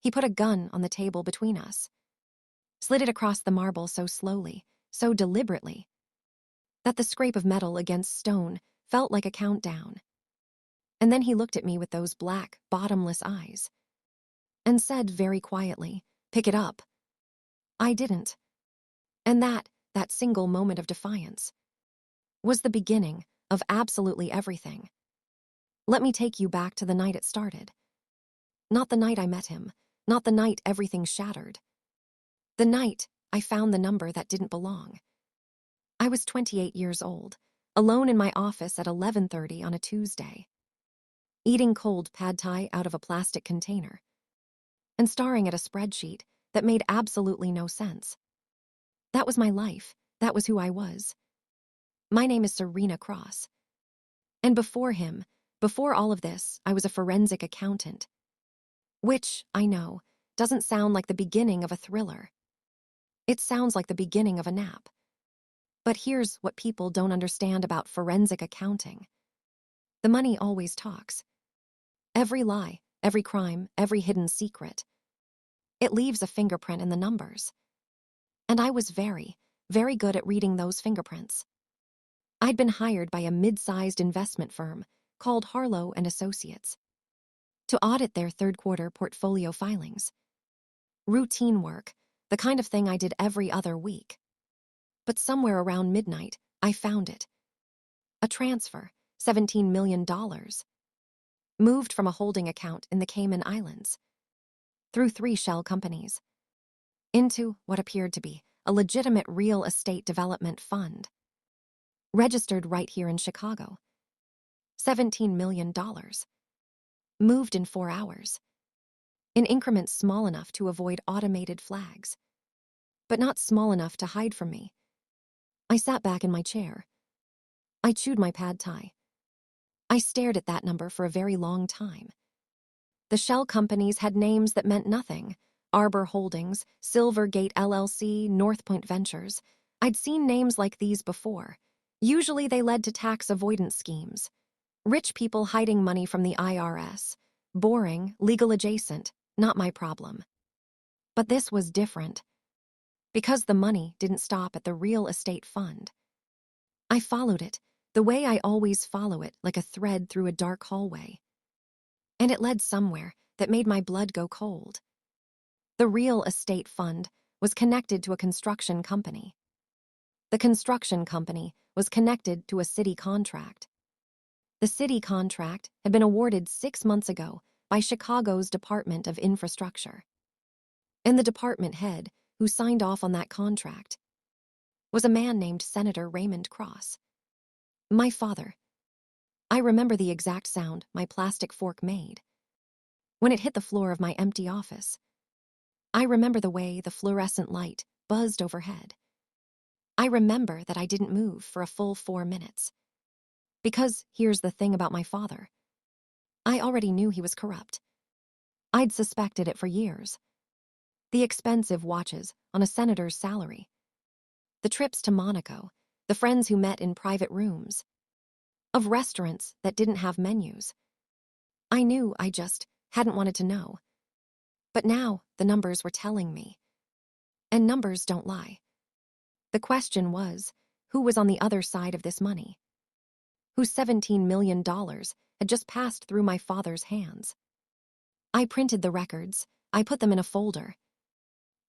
He put a gun on the table between us, slid it across the marble so slowly, so deliberately, that the scrape of metal against stone felt like a countdown. And then he looked at me with those black, bottomless eyes and said very quietly, "Pick it up." I didn't. And that single moment of defiance, was the beginning of absolutely everything. Let me take you back to the night it started. Not the night I met him, not the night everything shattered. The night I found the number that didn't belong. I was 28 years old, alone in my office at 11:30 on a Tuesday, eating cold pad thai out of a plastic container, and staring at a spreadsheet that made absolutely no sense. That was my life. That was who I was. My name is Serena Cross. And before him, before all of this, I was a forensic accountant. Which, I know, doesn't sound like the beginning of a thriller. It sounds like the beginning of a nap. But here's what people don't understand about forensic accounting. The money always talks. Every lie, every crime, every hidden secret. It leaves a fingerprint in the numbers. And I was very, very good at reading those fingerprints. I'd been hired by a mid-sized investment firm called Harlow and Associates to audit their third-quarter portfolio filings. Routine work, the kind of thing I did every other week. But somewhere around midnight, I found it. A transfer, $17 million, moved from a holding account in the Cayman Islands, through 3 shell companies, into what appeared to be a legitimate real estate development fund, registered right here in Chicago. $17 million. Moved in 4 hours, in increments small enough to avoid automated flags, but not small enough to hide from me. I sat back in my chair. I chewed my pad thai. I stared at that number for a very long time. The shell companies had names that meant nothing. Arbor Holdings, Silvergate LLC, North Point Ventures. I'd seen names like these before. Usually they led to tax avoidance schemes. Rich people hiding money from the IRS. Boring, legal adjacent, not my problem. But this was different. Because the money didn't stop at the real estate fund. I followed it, the way I always follow it, like a thread through a dark hallway. And it led somewhere that made my blood go cold. The real estate fund was connected to a construction company. The construction company was connected to a city contract. The city contract had been awarded 6 months ago by Chicago's Department of Infrastructure. And the department head, who signed off on that contract, was a man named Senator Raymond Cross. My father. I remember the exact sound my plastic fork made when it hit the floor of my empty office. I remember the way the fluorescent light buzzed overhead. I remember that I didn't move for a full 4 minutes. Because here's the thing about my father. I already knew he was corrupt. I'd suspected it for years. The expensive watches on a senator's salary. The trips to Monaco, the friends who met in private rooms. Of restaurants that didn't have menus. I knew, I just hadn't wanted to know. But now the numbers were telling me. And numbers don't lie. The question was, who was on the other side of this money? Whose $17 million had just passed through my father's hands? I printed the records. I put them in a folder.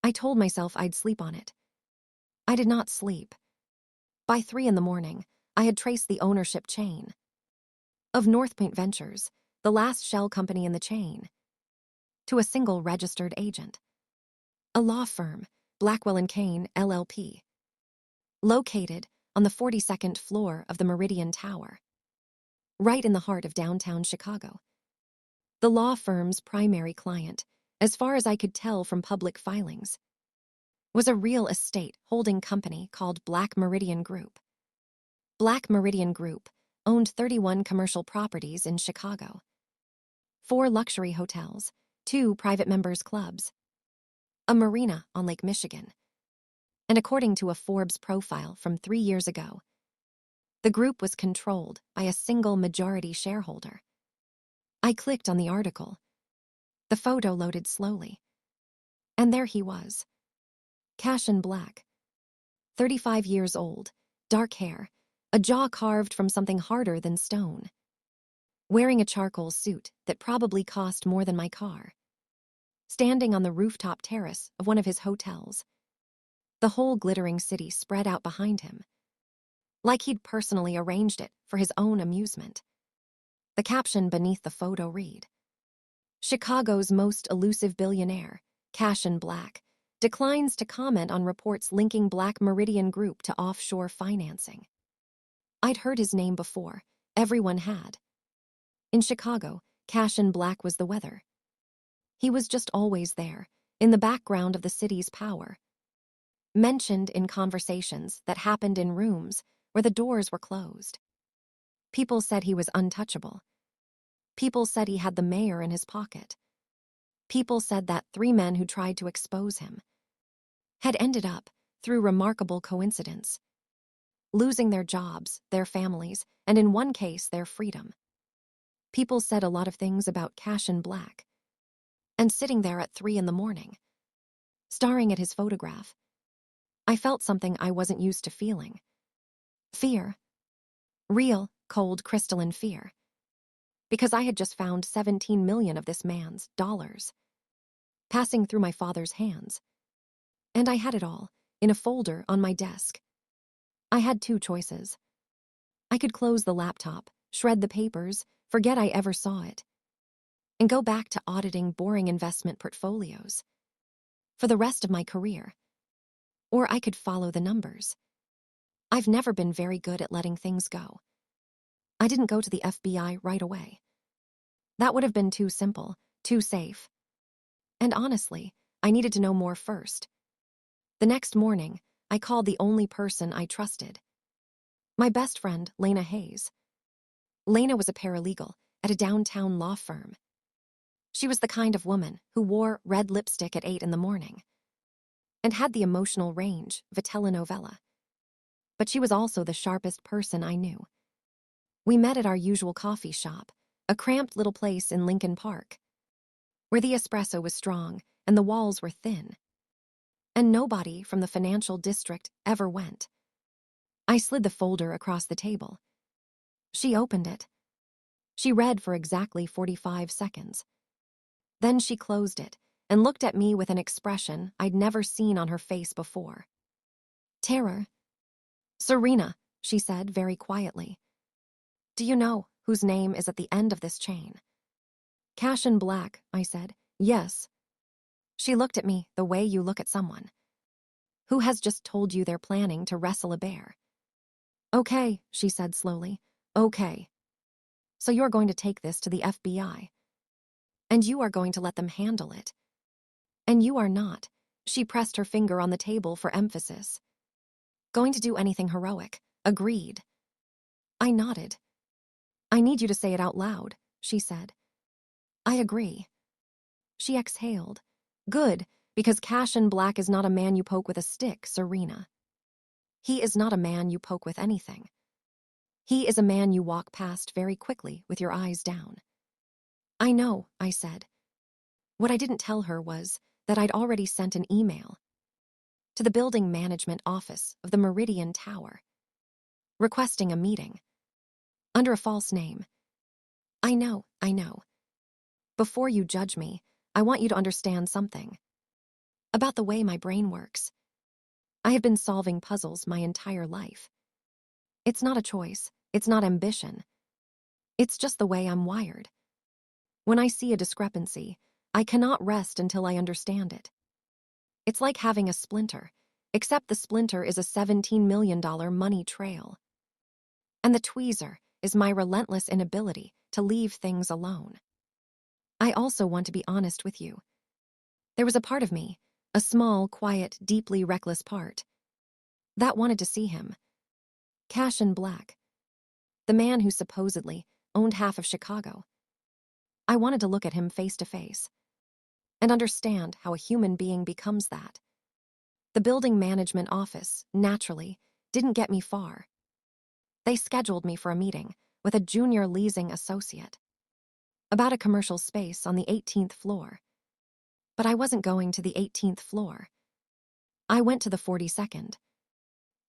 I told myself I'd sleep on it. I did not sleep. By 3 a.m, I had traced the ownership chain. Of North Point Ventures, the last shell company in the chain, to a single registered agent. A law firm, Blackwell & Kane, LLP. Located on the 42nd floor of the Meridian Tower. Right in the heart of downtown Chicago. The law firm's primary client, as far as I could tell from public filings, was a real estate holding company called Black Meridian Group. Black Meridian Group owned 31 commercial properties in Chicago. 4 luxury hotels, 2 private members' clubs, a marina on Lake Michigan. And according to a Forbes profile from 3 years ago, the group was controlled by a single majority shareholder. I clicked on the article. The photo loaded slowly. And there he was. Cassian Black, 35 years old, dark hair, a jaw carved from something harder than stone. Wearing a charcoal suit that probably cost more than my car. Standing on the rooftop terrace of one of his hotels. The whole glittering city spread out behind him. Like he'd personally arranged it for his own amusement. The caption beneath the photo read, "Chicago's most elusive billionaire, Cassian Black, declines to comment on reports linking Black Meridian Group to offshore financing." I'd heard his name before. Everyone had. In Chicago, Cassian Black was the weather. He was just always there, in the background of the city's power. Mentioned in conversations that happened in rooms where the doors were closed. People said he was untouchable. People said he had the mayor in his pocket. People said that 3 men who tried to expose him had ended up, through remarkable coincidence, losing their jobs, their families, and in one case, their freedom. People said a lot of things about Cassian Black. And sitting there at 3 in the morning, staring at his photograph, I felt something I wasn't used to feeling. Fear. Real, cold, crystalline fear. Because I had just found 17 million of this man's dollars passing through my father's hands. And I had it all, in a folder on my desk. I had 2 choices. I could close the laptop, shred the papers, forget I ever saw it, and go back to auditing boring investment portfolios for the rest of my career. Or I could follow the numbers. I've never been very good at letting things go. I didn't go to the FBI right away. That would have been too simple, too safe. And honestly, I needed to know more first. The next morning, I called the only person I trusted. My best friend, Lena Hayes. Lena was a paralegal at a downtown law firm. She was the kind of woman who wore red lipstick at 8 in the morning and had the emotional range of a telenovela. But she was also the sharpest person I knew. We met at our usual coffee shop, a cramped little place in Lincoln Park, where the espresso was strong and the walls were thin. And nobody from the financial district ever went. I slid the folder across the table. She opened it. She read for exactly 45 seconds. Then she closed it and looked at me with an expression I'd never seen on her face before. Terror. "Serena," she said very quietly. "Do you know whose name is at the end of this chain?" "Cassian Black," I said. "Yes." She looked at me the way you look at someone who has just told you they're planning to wrestle a bear. "Okay," she said slowly. "Okay. So you're going to take this to the FBI. And you are going to let them handle it. And you are not," she pressed her finger on the table for emphasis, "going to do anything heroic. Agreed." I nodded. "I need you to say it out loud," she said. "I agree." She exhaled. "Good, because Cassian Black is not a man you poke with a stick, Serena. He is not a man you poke with anything. He is a man you walk past very quickly with your eyes down." "I know," I said. What I didn't tell her was that I'd already sent an email to the building management office of the Meridian Tower, requesting a meeting, under a false name. I know. Before you judge me, I want you to understand something about the way my brain works. I have been solving puzzles my entire life. It's not a choice. It's not ambition. It's just the way I'm wired. When I see a discrepancy, I cannot rest until I understand it. It's like having a splinter, except the splinter is a $17 million money trail. And the tweezer is my relentless inability to leave things alone. I also want to be honest with you. There was a part of me, a small, quiet, deeply reckless part, that wanted to see him. Cassian Black, the man who supposedly owned half of Chicago. I wanted to look at him face to face and understand how a human being becomes that. The building management office, naturally, didn't get me far. They scheduled me for a meeting with a junior leasing associate about a commercial space on the 18th floor. But I wasn't going to the 18th floor. I went to the 42nd.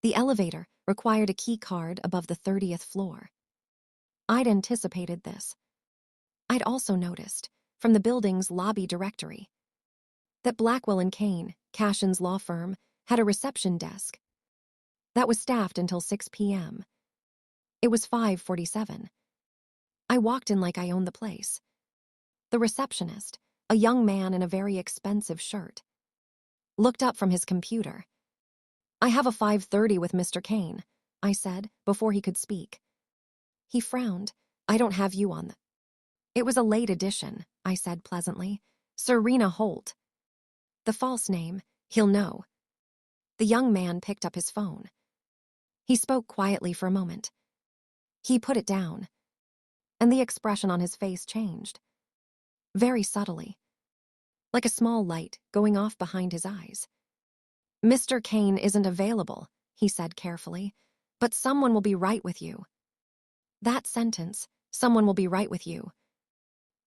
The elevator required a key card above the 30th floor. I'd anticipated this. I'd also noticed, from the building's lobby directory, that Blackwell and Kane, Cassian's law firm, had a reception desk that was staffed until 6 p.m. It was 5:47. I walked in like I owned the place. The receptionist, a young man in a very expensive shirt, looked up from his computer. "I have a 5:30 with Mr. Kane," I said, before he could speak. He frowned. "I don't have you on the—" "It was a late edition," I said pleasantly. "Serena Holt." "The false name. He'll know." The young man picked up his phone. He spoke quietly for a moment. He put it down, and the expression on his face changed. Very subtly, like a small light going off behind his eyes. "Mr. Kane isn't available," he said carefully, "but someone will be right with you." That sentence, "someone will be right with you,"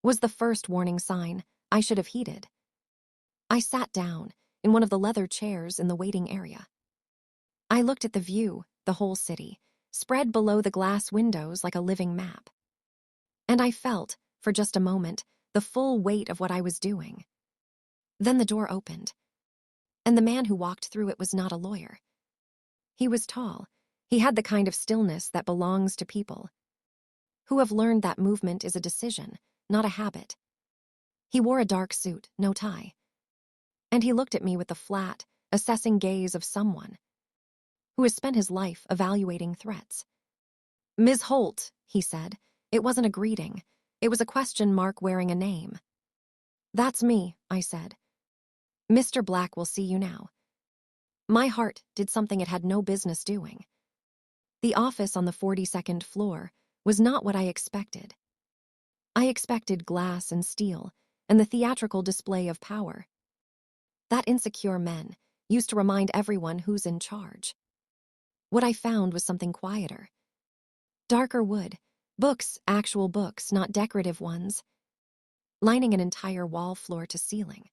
was the first warning sign I should have heeded. I sat down in one of the leather chairs in the waiting area. I looked at the view, the whole city, spread below the glass windows like a living map. And I felt, for just a moment, the full weight of what I was doing. Then the door opened, and the man who walked through it was not a lawyer. He was tall. He had the kind of stillness that belongs to people who have learned that movement is a decision, not a habit. He wore a dark suit, no tie. And he looked at me with the flat, assessing gaze of someone who has spent his life evaluating threats. "Ms. Holt," he said. It wasn't a greeting. It was a question mark wearing a name. "That's me," I said. "Mr. Black will see you now." My heart did something it had no business doing. The office on the 42nd floor was not what I expected. I expected glass and steel and the theatrical display of power that insecure men used to remind everyone who's in charge. What I found was something quieter. Darker wood, books, actual books, not decorative ones, lining an entire wall floor to ceiling.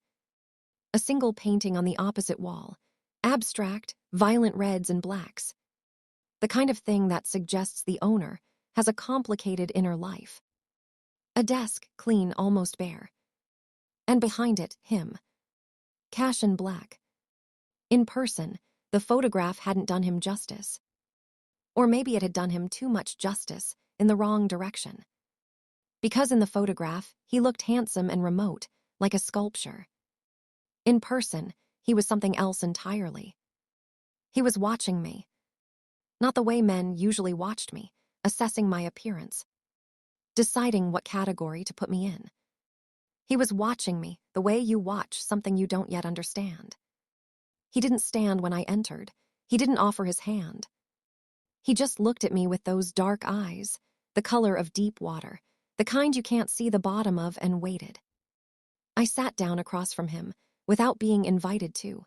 A single painting on the opposite wall, abstract, violent reds and blacks. The kind of thing that suggests the owner has a complicated inner life. A desk, clean, almost bare. And behind it, him. Cassian Black. In person, the photograph hadn't done him justice. Or maybe it had done him too much justice in the wrong direction. Because in the photograph, he looked handsome and remote, like a sculpture. In person, he was something else entirely. He was watching me. Not the way men usually watched me, assessing my appearance, deciding what category to put me in. He was watching me the way you watch something you don't yet understand. He didn't stand when I entered. He didn't offer his hand. He just looked at me with those dark eyes, the color of deep water, the kind you can't see the bottom of, and waited. I sat down across from him, without being invited to.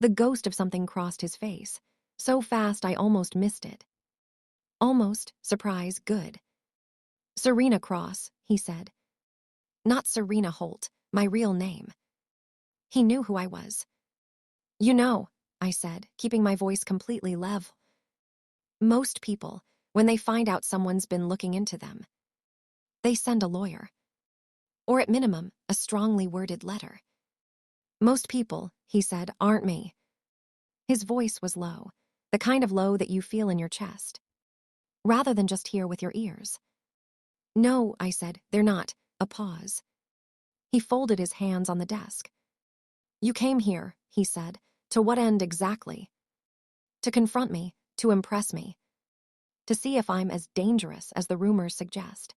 The ghost of something crossed his face, so fast I almost missed it. Almost, surprise, good. "Serena Cross," he said. "Not Serena Holt, my real name." He knew who I was. "You know," I said, keeping my voice completely level. "Most people, when they find out someone's been looking into them, they send a lawyer. Or at minimum, a strongly worded letter." "Most people," he said, "aren't me." His voice was low, the kind of low that you feel in your chest, rather than just hear with your ears. "No," I said, "they're not." A pause. He folded his hands on the desk. "You came here," he said, "to what end exactly?" "To confront me, to impress me, to see if I'm as dangerous as the rumors suggest."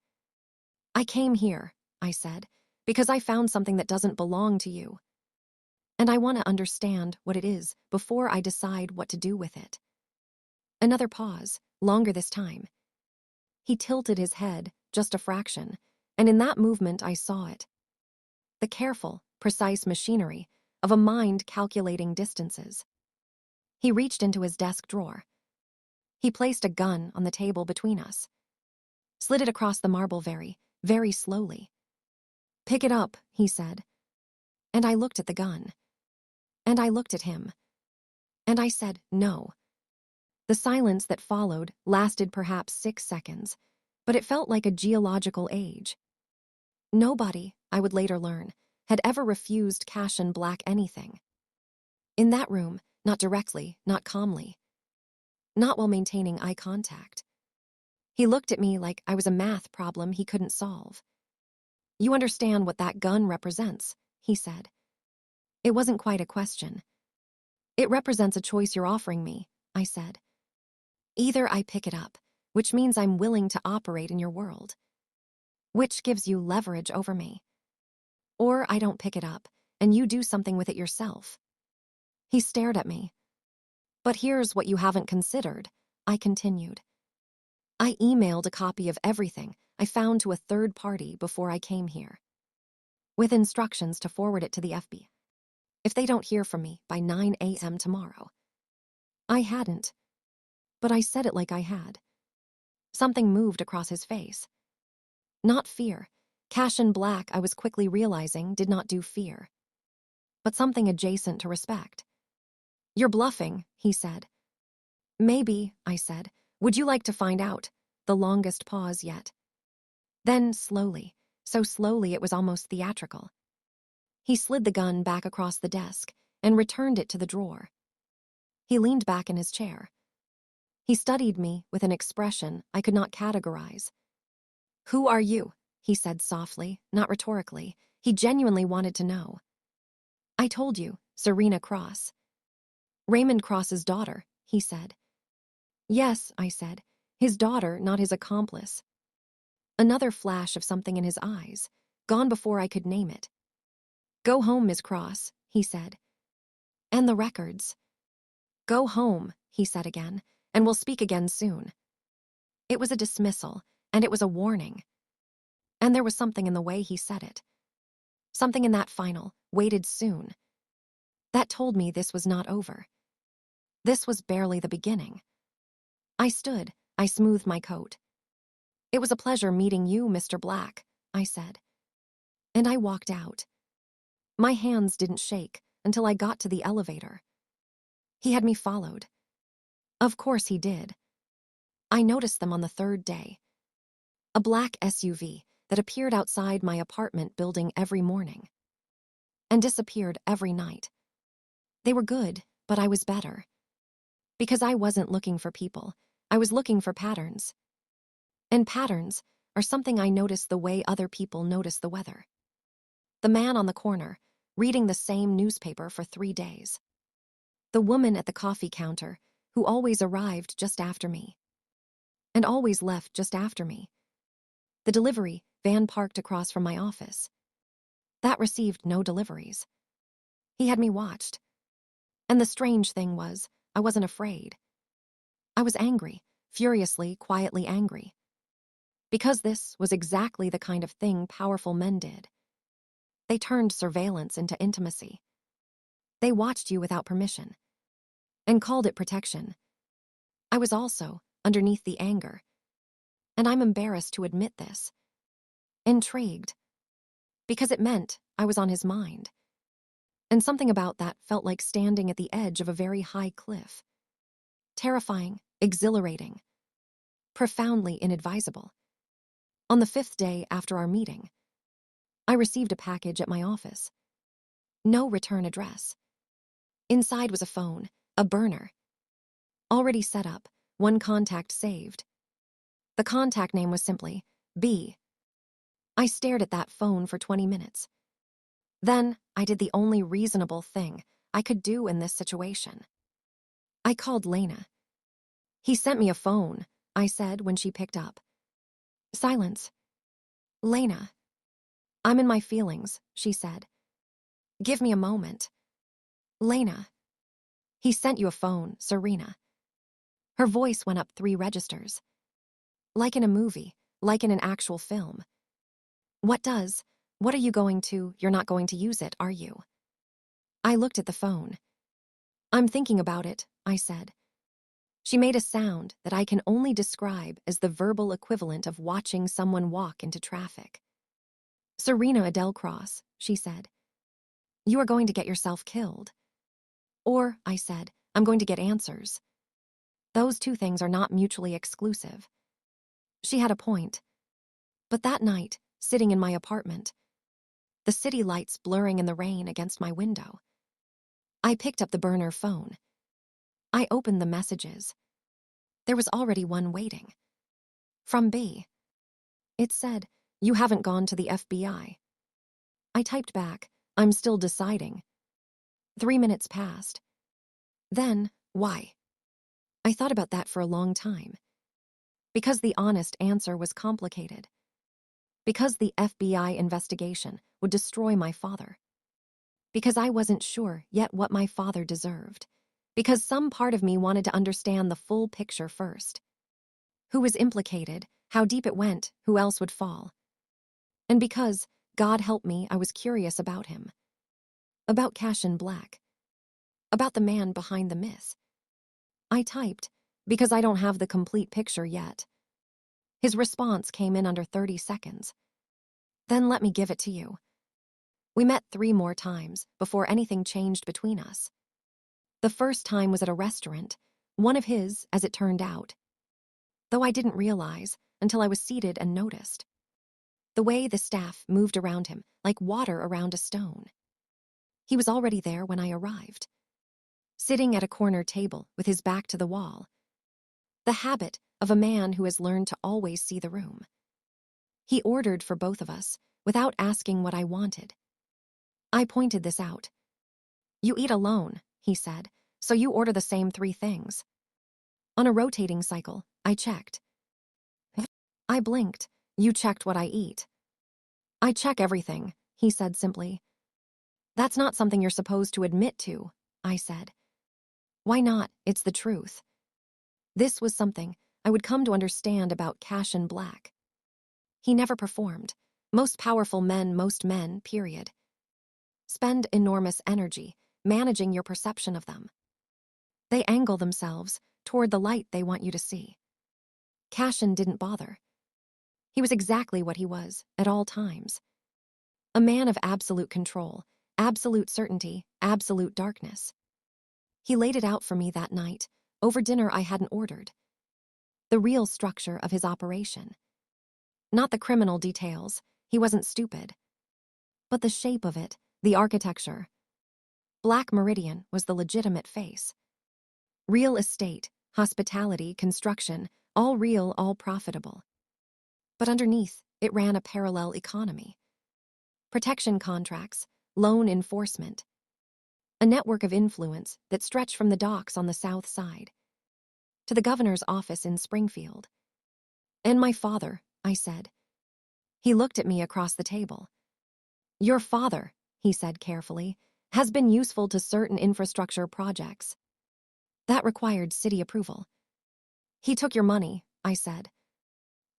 "I came here," I said, "because I found something that doesn't belong to you. And I want to understand what it is before I decide what to do with it." Another pause, longer this time. He tilted his head, just a fraction, and in that movement I saw it. The careful, precise machinery of a mind calculating distances. He reached into his desk drawer. He placed a gun on the table between us. Slid it across the marble very, very slowly. "Pick it up," he said. And I looked at the gun. And I looked at him. And I said, no. The silence that followed lasted perhaps 6 seconds, but it felt like a geological age. Nobody, I would later learn, had ever refused Cassian Black anything. In that room, not directly, not calmly, not while maintaining eye contact. He looked at me like I was a math problem he couldn't solve. You understand what that gun represents, he said. It wasn't quite a question. It represents a choice you're offering me, I said. Either I pick it up, which means I'm willing to operate in your world, which gives you leverage over me, or I don't pick it up, and you do something with it yourself. He stared at me. But here's what you haven't considered, I continued. I emailed a copy of everything I found to a third party before I came here, with instructions to forward it to the FBI if they don't hear from me by 9 a.m. tomorrow. I hadn't, but I said it like I had. Something moved across his face. Not fear. Cassian Black, I was quickly realizing, did not do fear, but something adjacent to respect. You're bluffing, he said. Maybe, I said. Would you like to find out? The longest pause yet. Then, slowly, so slowly it was almost theatrical, he slid the gun back across the desk and returned it to the drawer. He leaned back in his chair. He studied me with an expression I could not categorize. Who are you? He said softly, not rhetorically. He genuinely wanted to know. I told you, Serena Cross. Raymond Cross's daughter, he said. Yes, I said. His daughter, not his accomplice. Another flash of something in his eyes, gone before I could name it. Go home, Miss Cross, he said. And the records. Go home, he said again, and we'll speak again soon. It was a dismissal, and it was a warning. And there was something in the way he said it. Something in that final, waited soon. That told me this was not over. This was barely the beginning. I stood, I smoothed my coat. It was a pleasure meeting you, Mr. Black, I said. And I walked out. My hands didn't shake until I got to the elevator. He had me followed. Of course he did. I noticed them on the third day. A black SUV that appeared outside my apartment building every morning and disappeared every night. They were good, but I was better. Because I wasn't looking for people, I was looking for patterns. And patterns are something I notice the way other people notice the weather. The man on the corner, reading the same newspaper for 3 days. The woman at the coffee counter, who always arrived just after me. And always left just after me. The delivery van parked across from my office. That received no deliveries. He had me watched. And the strange thing was, I wasn't afraid. I was angry, furiously, quietly angry. Because this was exactly the kind of thing powerful men did. They turned surveillance into intimacy. They watched you without permission and called it protection. I was also, underneath the anger, and I'm embarrassed to admit this, intrigued, because it meant I was on his mind. And something about that felt like standing at the edge of a very high cliff. Terrifying, exhilarating, profoundly inadvisable. On the 5th day after our meeting, I received a package at my office. No return address. Inside was a phone, a burner. Already set up, one contact saved. The contact name was simply B. I stared at that phone for 20 minutes. Then I did the only reasonable thing I could do in this situation. I called Lena. He sent me a phone, I said when she picked up. Silence. Lena. I'm in my feelings, she said. Give me a moment. Lena. He sent you a phone, Serena. Her voice went up 3 registers. Like in a movie, like in an actual film. What are you going to, you're not going to use it, are you? I looked at the phone. I'm thinking about it, I said. She made a sound that I can only describe as the verbal equivalent of watching someone walk into traffic. Serena Cross, she said. You are going to get yourself killed. Or, I said, I'm going to get answers. Those two things are not mutually exclusive. She had a point. But that night, sitting in my apartment, the city lights blurring in the rain against my window, I picked up the burner phone. I opened the messages. There was already one waiting. From B. It said, "You haven't gone to the FBI." I typed back, "I'm still deciding." 3 minutes passed. Then, why? I thought about that for a long time. Because the honest answer was complicated. Because the FBI investigation would destroy my father. Because I wasn't sure yet what my father deserved. Because some part of me wanted to understand the full picture first. Who was implicated, how deep it went, who else would fall. And because, God help me, I was curious about him. About Cassian Black. About the man behind the myth. I typed, "Because I don't have the complete picture yet." His response came in under 30 seconds. "Then let me give it to you." We met 3 more times before anything changed between us. The first time was at a restaurant, one of his, as it turned out. Though I didn't realize until I was seated and noticed. The way the staff moved around him, like water around a stone. He was already there when I arrived. Sitting at a corner table with his back to the wall. The habit of a man who has learned to always see the room. He ordered for both of us, without asking what I wanted. I pointed this out. "You eat alone," he said, "so you order the same 3 things." On a rotating cycle, I checked. I blinked. "You checked what I eat." "I check everything," he said simply. "That's not something you're supposed to admit to," I said. "Why not? It's the truth." This was something I would come to understand about Cassian Black. He never performed. Most powerful men, most men, period. Spend enormous energy managing your perception of them. They angle themselves toward the light they want you to see. Cassian didn't bother. He was exactly what he was at all times. A man of absolute control, absolute certainty, absolute darkness. He laid it out for me that night, over dinner I hadn't ordered. The real structure of his operation. Not the criminal details, he wasn't stupid. But the shape of it, the architecture. Black Meridian was the legitimate face. Real estate, hospitality, construction, all real, all profitable. But underneath, it ran a parallel economy. Protection contracts, loan enforcement. A network of influence that stretched from the docks on the south side to the governor's office in Springfield. "And my father," I said. He looked at me across the table. "Your father," he said carefully, "has been useful to certain infrastructure projects. That required city approval." "He took your money," I said.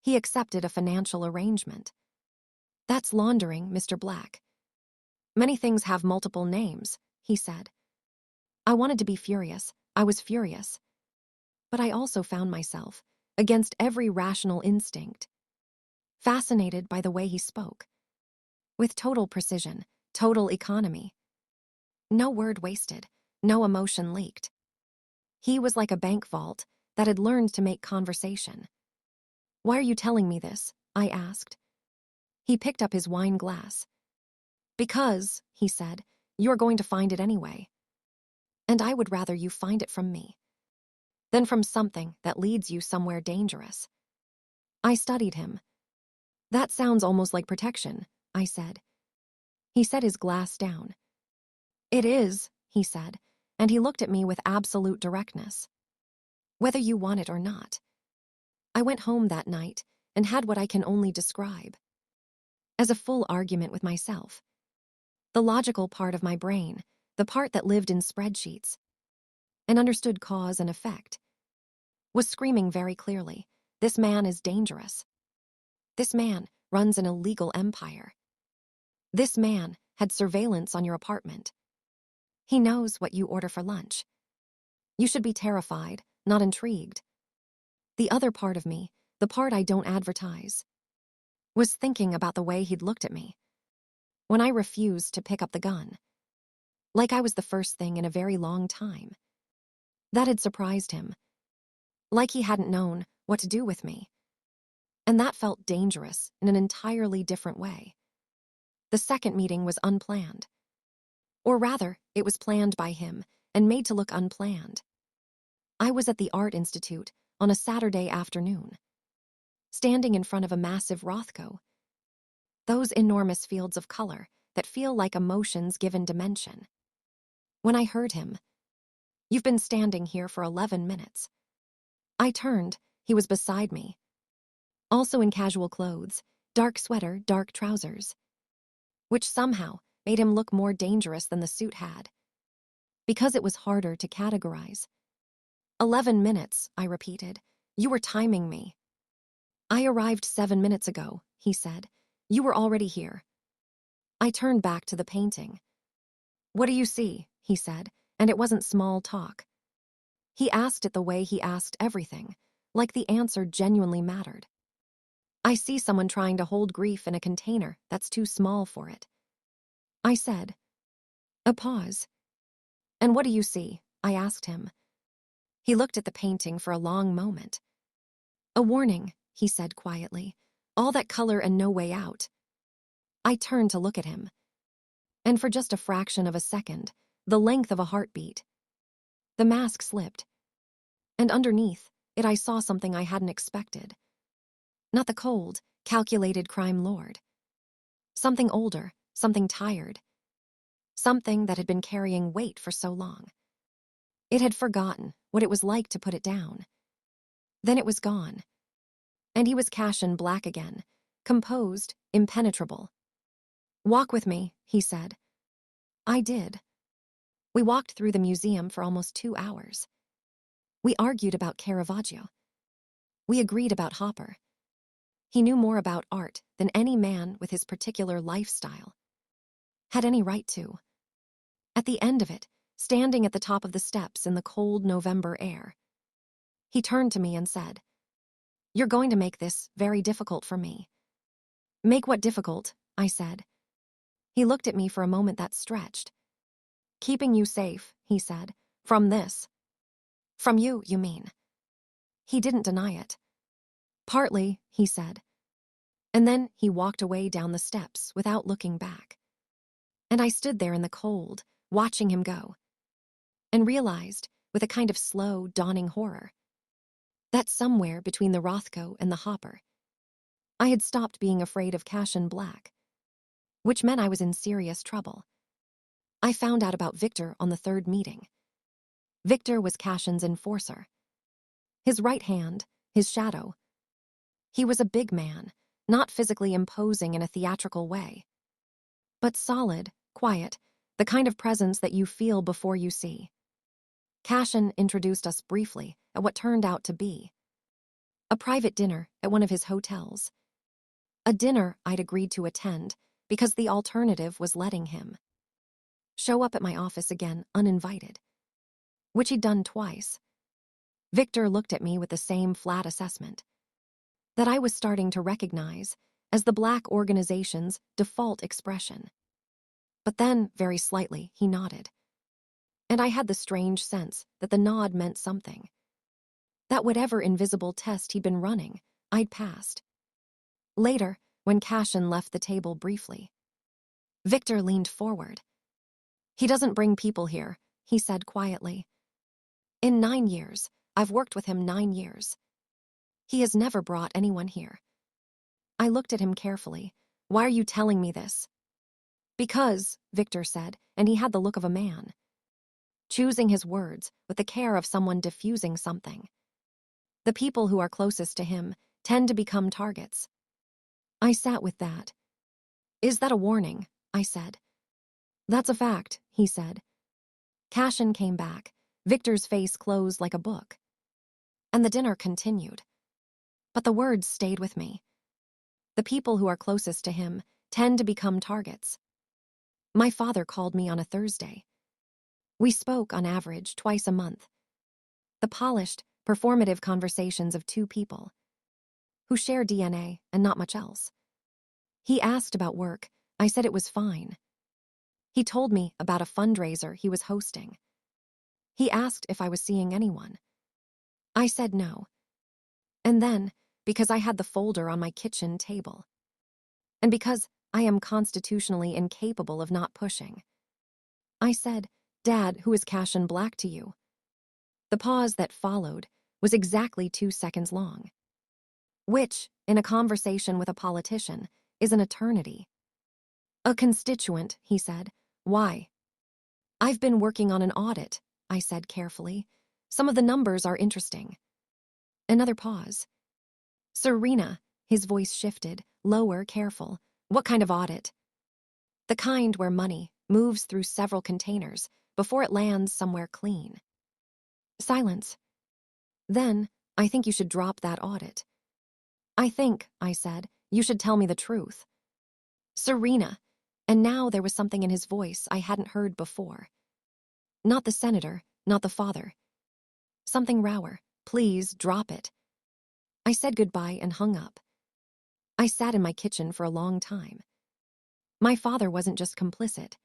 "He accepted a financial arrangement." "That's laundering, Mr. Black." "Many things have multiple names," he said. I wanted to be furious. I was furious. But I also found myself, against every rational instinct, fascinated by the way he spoke. With total precision, total economy. No word wasted, no emotion leaked. He was like a bank vault that had learned to make conversation. "Why are you telling me this?" I asked. He picked up his wine glass. "Because," he said, "you're going to find it anyway. And I would rather you find it from me than from something that leads you somewhere dangerous." I studied him. "That sounds almost like protection," I said. He set his glass down. "It is," he said, and he looked at me with absolute directness. "Whether you want it or not." I went home that night and had what I can only describe as a full argument with myself. The logical part of my brain, the part that lived in spreadsheets and understood cause and effect, was screaming very clearly, "This man is dangerous. This man runs an illegal empire. This man had surveillance on your apartment. He knows what you order for lunch. You should be terrified, not intrigued." The other part of me, the part I don't advertise, was thinking about the way he'd looked at me when I refused to pick up the gun. like I was the first thing in a very long time. That had surprised him, like he hadn't known what to do with me. And that felt dangerous in an entirely different way. The second meeting was unplanned. Or rather, it was planned by him and made to look unplanned. I was at the Art Institute on a Saturday afternoon, standing in front of a massive Rothko. Those enormous fields of color that feel like emotions given dimension. When I heard him, "You've been standing here for 11 minutes. I turned, he was beside me. Also in casual clothes, dark sweater, dark trousers. Which somehow made him look more dangerous than the suit had. Because it was harder to categorize. 11 minutes, I repeated. You were timing me. I arrived 7 minutes ago, he said. You were already here. I turned back to the painting. What do you see? He said, and it wasn't small talk. He asked it the way he asked everything, like the answer genuinely mattered. I see someone trying to hold grief in a container that's too small for it. I said. A pause. And what do you see? I asked him. He looked at the painting for a long moment. A warning, he said quietly. All that color and no way out. I turned to look at him. And for just a fraction of a second, the length of a heartbeat, the mask slipped. And underneath it I saw something I hadn't expected. Not the cold, calculated crime lord. Something older, something tired. Something that had been carrying weight for so long. It had forgotten what it was like to put it down. Then it was gone. And he was Cassian Black again, composed, impenetrable. Walk with me, he said. I did. We walked through the museum for almost 2 hours. We argued about Caravaggio. We agreed about Hopper. He knew more about art than any man with his particular lifestyle had any right to. At the end of it, standing at the top of the steps in the cold November air, he turned to me and said, You're going to make this very difficult for me. Make what difficult? I said. He looked at me for a moment that stretched. Keeping you safe, he said, from this. From you mean. He didn't deny it. Partly, he said. And then he walked away down the steps without looking back. And I stood there in the cold, watching him go, and realized, with a kind of slow, dawning horror, that somewhere between the Rothko and the Hopper, I had stopped being afraid of Cassian Black, which meant I was in serious trouble. I found out about Victor on the third meeting. Victor was Cassian's enforcer. His right hand, his shadow. He was a big man, not physically imposing in a theatrical way, but solid, quiet, the kind of presence that you feel before you see. Cassian introduced us briefly at what turned out to be a private dinner at one of his hotels. A dinner I'd agreed to attend because the alternative was letting him show up at my office again uninvited, which he'd done twice. Victor looked at me with the same flat assessment that I was starting to recognize as the Black organization's default expression. But then, very slightly, he nodded. And I had the strange sense that the nod meant something. That whatever invisible test he'd been running, I'd passed. Later, when Cassian left the table briefly, Victor leaned forward. He doesn't bring people here, he said quietly. In 9 years, I've worked with him 9 years. He has never brought anyone here. I looked at him carefully. Why are you telling me this? Because, Victor said, and he had the look of a man, choosing his words with the care of someone diffusing something. The people who are closest to him tend to become targets. I sat with that. Is that a warning? I said. That's a fact, he said. Cassian came back. Victor's face closed like a book. And the dinner continued. But the words stayed with me. The people who are closest to him tend to become targets. My father called me on a Thursday. We spoke, on average, twice a month. The polished, performative conversations of two people who share DNA and not much else. He asked about work. I said it was fine. He told me about a fundraiser he was hosting. He asked if I was seeing anyone. I said no. And then, because I had the folder on my kitchen table, and because I am constitutionally incapable of not pushing, I said, "Dad, who is Cassian Black to you?" The pause that followed was exactly 2 seconds long, which, in a conversation with a politician, is an eternity. "A constituent," he said. "Why?" "I've been working on an audit," I said carefully. "Some of the numbers are interesting." Another pause. "Serena," his voice shifted, lower, careful. "What kind of audit?" "The kind where money moves through several containers before it lands somewhere clean." Silence. "Then, I think you should drop that audit." "I think," I said, "you should tell me the truth." "Serena," and now there was something in his voice I hadn't heard before. Not the senator, not the father. Something rower. "Please, drop it." I said goodbye and hung up. I sat in my kitchen for a long time. My father wasn't just complicit.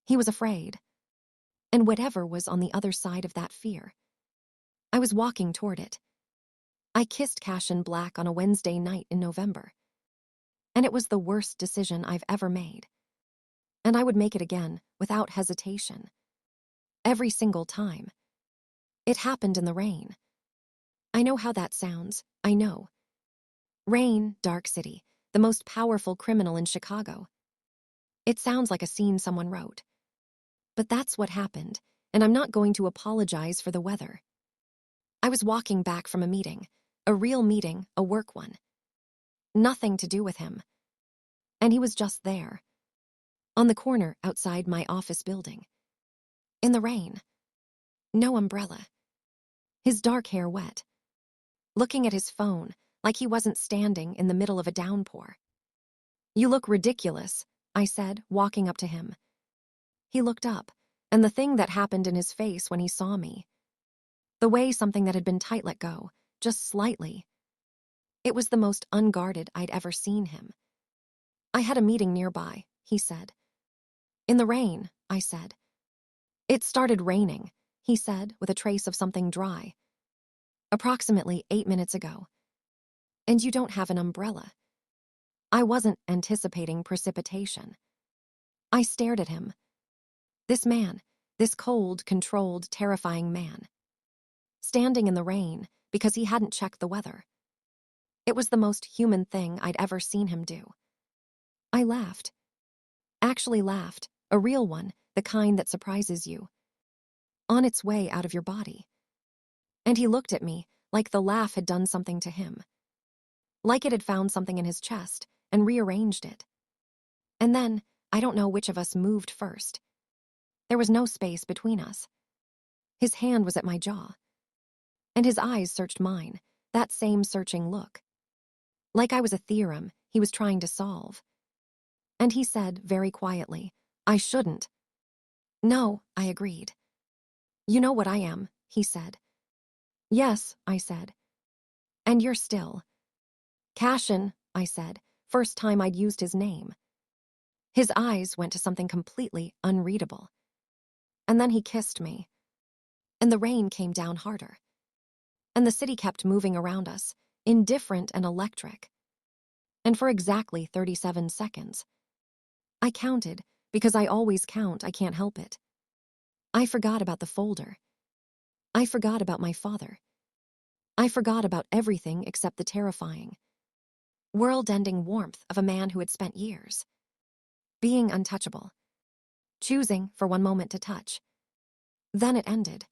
He was afraid. And whatever was on the other side of that fear, I was walking toward it. I kissed Cassian Black on a Wednesday night in November. And it was the worst decision I've ever made. And I would make it again, without hesitation. Every single time. It happened in the rain. I know how that sounds, I know. Rain, Dark City, the most powerful criminal in Chicago. It sounds like a scene someone wrote. But that's what happened, and I'm not going to apologize for the weather. I was walking back from a meeting, a real meeting, a work one. Nothing to do with him. And he was just there. On the corner outside my office building. In the rain. No umbrella. His dark hair wet. Looking at his phone, like he wasn't standing in the middle of a downpour. "You look ridiculous," I said, walking up to him. He looked up, and the thing that happened in his face when he saw me. The way something that had been tight let go, just slightly. It was the most unguarded I'd ever seen him. "I had a meeting nearby," he said. "In the rain," I said. "It started raining," he said, with a trace of something dry. "Approximately 8 minutes ago. And you don't have an umbrella." I wasn't anticipating precipitation. I stared at him. This man, this cold, controlled, terrifying man. Standing in the rain because he hadn't checked the weather. It was the most human thing I'd ever seen him do. I laughed. Actually laughed, a real one, the kind that surprises you. On its way out of your body. And he looked at me like the laugh had done something to him. Like it had found something in his chest and rearranged it. And then, I don't know which of us moved first. There was no space between us. His hand was at my jaw. And his eyes searched mine, that same searching look. Like I was a theorem he was trying to solve. And he said, very quietly, "I shouldn't." "No," I agreed. "You know what I am," he said. "Yes," I said. "And you're still." "Cassian," I said, first time I'd used his name. His eyes went to something completely unreadable. And then he kissed me. And the rain came down harder. And the city kept moving around us, indifferent and electric. And for exactly 37 seconds. I counted, because I always count, I can't help it. I forgot about the folder. I forgot about my father. I forgot about everything except the terrifying, world-ending warmth of a man who had spent years being untouchable, choosing for one moment to touch. Then it ended.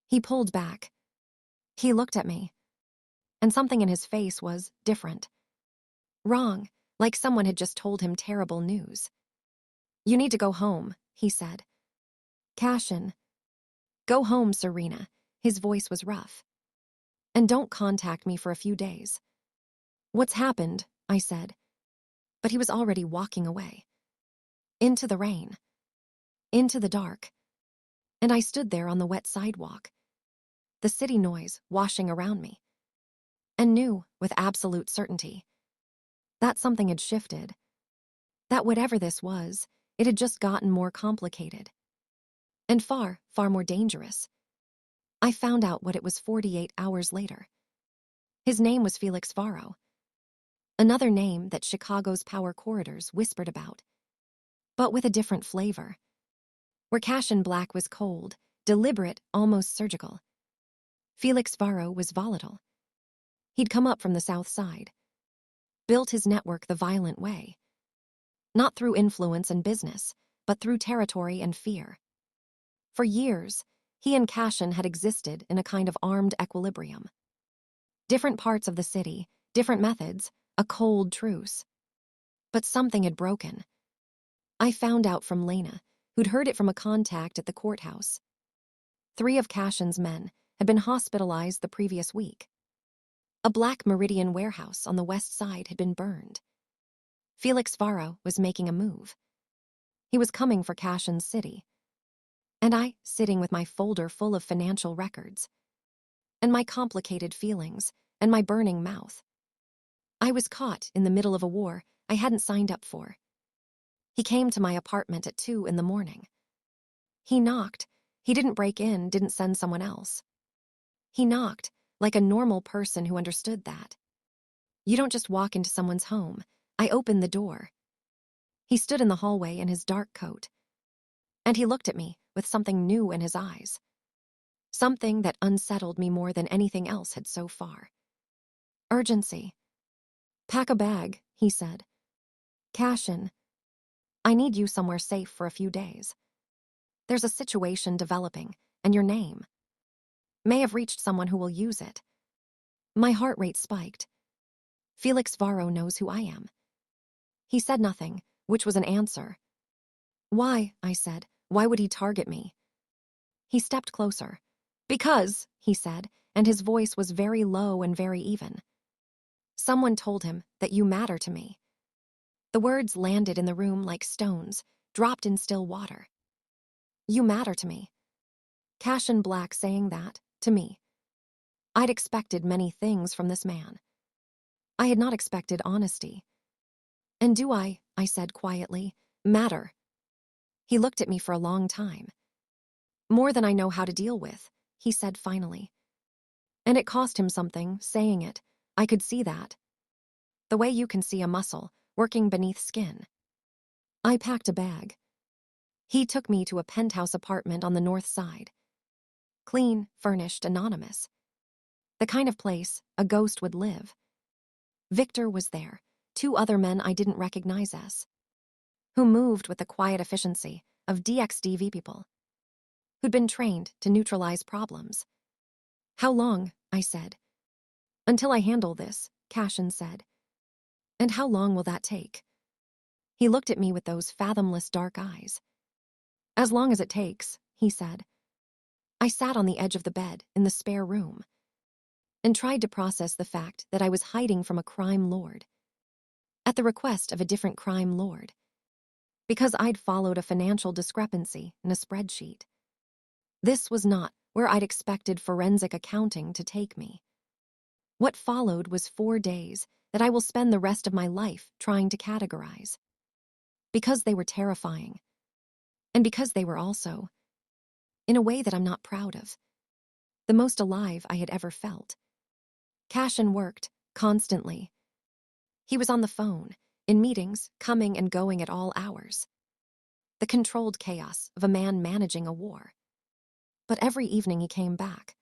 He pulled back. He looked at me. And something in his face was different. Wrong, like someone had just told him terrible news. "You need to go home," he said. "Cassian." "Go home, Serena." His voice was rough. "And don't contact me for a few days." "What's happened?" I said. But he was already walking away. Into the rain. Into the dark. And I stood there on the wet sidewalk. The city noise washing around me. And knew, with absolute certainty, that something had shifted. That whatever this was, It had just gotten more complicated. And far, far more dangerous. I found out what it was 48 hours later. His name was Felix Varro. Another name that Chicago's power corridors whispered about, but with a different flavor. Where Cassian Black was cold, deliberate, almost surgical, Felix Varro was volatile. He'd come up from the South Side, built his network the violent way. Not through influence and business, but through territory and fear. For years, he and Cassian had existed in a kind of armed equilibrium. Different parts of the city, different methods, a cold truce. But something had broken. I found out from Lena, who'd heard it from a contact at the courthouse. 3 of Cassian's men had been hospitalized the previous week. A Black Meridian warehouse on the west side had been burned. Felix Varro was making a move. He was coming for Cassian's city. And I, sitting with my folder full of financial records, and my complicated feelings, and my burning mouth. I was caught in the middle of a war I hadn't signed up for. He came to my apartment at 2 in the morning. He knocked. He didn't break in, didn't send someone else. He knocked, like a normal person who understood that. You don't just walk into someone's home. I opened the door. He stood in the hallway in his dark coat. And he looked at me with something new in his eyes. Something that unsettled me more than anything else had so far. Urgency. Pack a bag, he said. Cassian, I need you somewhere safe for a few days. There's a situation developing, and your name may have reached someone who will use it. My heart rate spiked. Felix Varro knows who I am. He said nothing, which was an answer. Why, I said, why would he target me? He stepped closer. Because, he said, and his voice was very low and very even. Someone told him that you matter to me. The words landed in the room like stones, dropped in still water. You matter to me. Cassian Black saying that, to me. I'd expected many things from this man. I had not expected honesty. And do I said quietly, matter? He looked at me for a long time. More than I know how to deal with, he said finally. And it cost him something, saying it. I could see that. The way you can see a muscle working beneath skin. I packed a bag. He took me to a penthouse apartment on the north side. Clean, furnished, anonymous. The kind of place a ghost would live. Victor was there, 2 other men I didn't recognize as, who moved with the quiet efficiency of DXDV people, who'd been trained to neutralize problems. How long, I said. Until I handle this, Cassian said. And how long will that take? He looked at me with those fathomless dark eyes. As long as it takes, he said. I sat on the edge of the bed in the spare room and tried to process the fact that I was hiding from a crime lord. At the request of a different crime lord. Because I'd followed a financial discrepancy in a spreadsheet. This was not where I'd expected forensic accounting to take me. What followed was 4 days that I will spend the rest of my life trying to categorize. Because they were terrifying. And because they were also, in a way that I'm not proud of, the most alive I had ever felt. Cassian worked, constantly. He was on the phone, in meetings, coming and going at all hours. The controlled chaos of a man managing a war. But every evening he came back.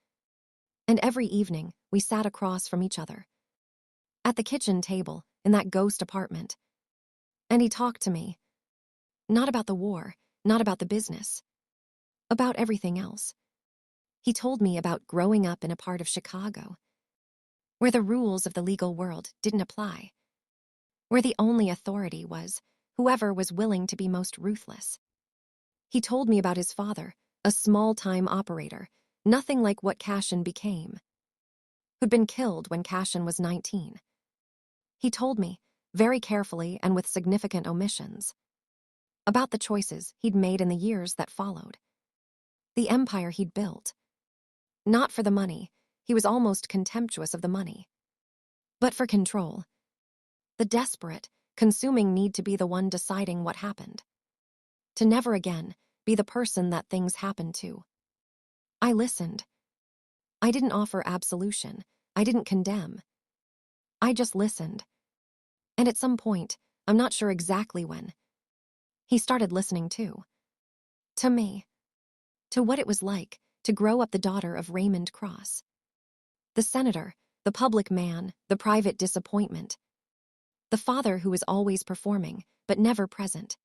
And every evening we sat across from each other. At the kitchen table, in that ghost apartment. And he talked to me. Not about the war, not about the business. About everything else. He told me about growing up in a part of Chicago where the rules of the legal world didn't apply, where the only authority was whoever was willing to be most ruthless. He told me about his father, a small-time operator, nothing like what Cassian became, who'd been killed when Cassian was 19. He told me, very carefully and with significant omissions, about the choices he'd made in the years that followed. The empire he'd built. Not for the money, he was almost contemptuous of the money. But for control. The desperate, consuming need to be the one deciding what happened. to never again be the person that things happened to. I listened. I didn't offer absolution. I didn't condemn. I just listened. And at some point, I'm not sure exactly when, he started listening too. To me. To what it was like to grow up the daughter of Raymond Cross. The senator, the public man, the private disappointment. The father who was always performing, but never present.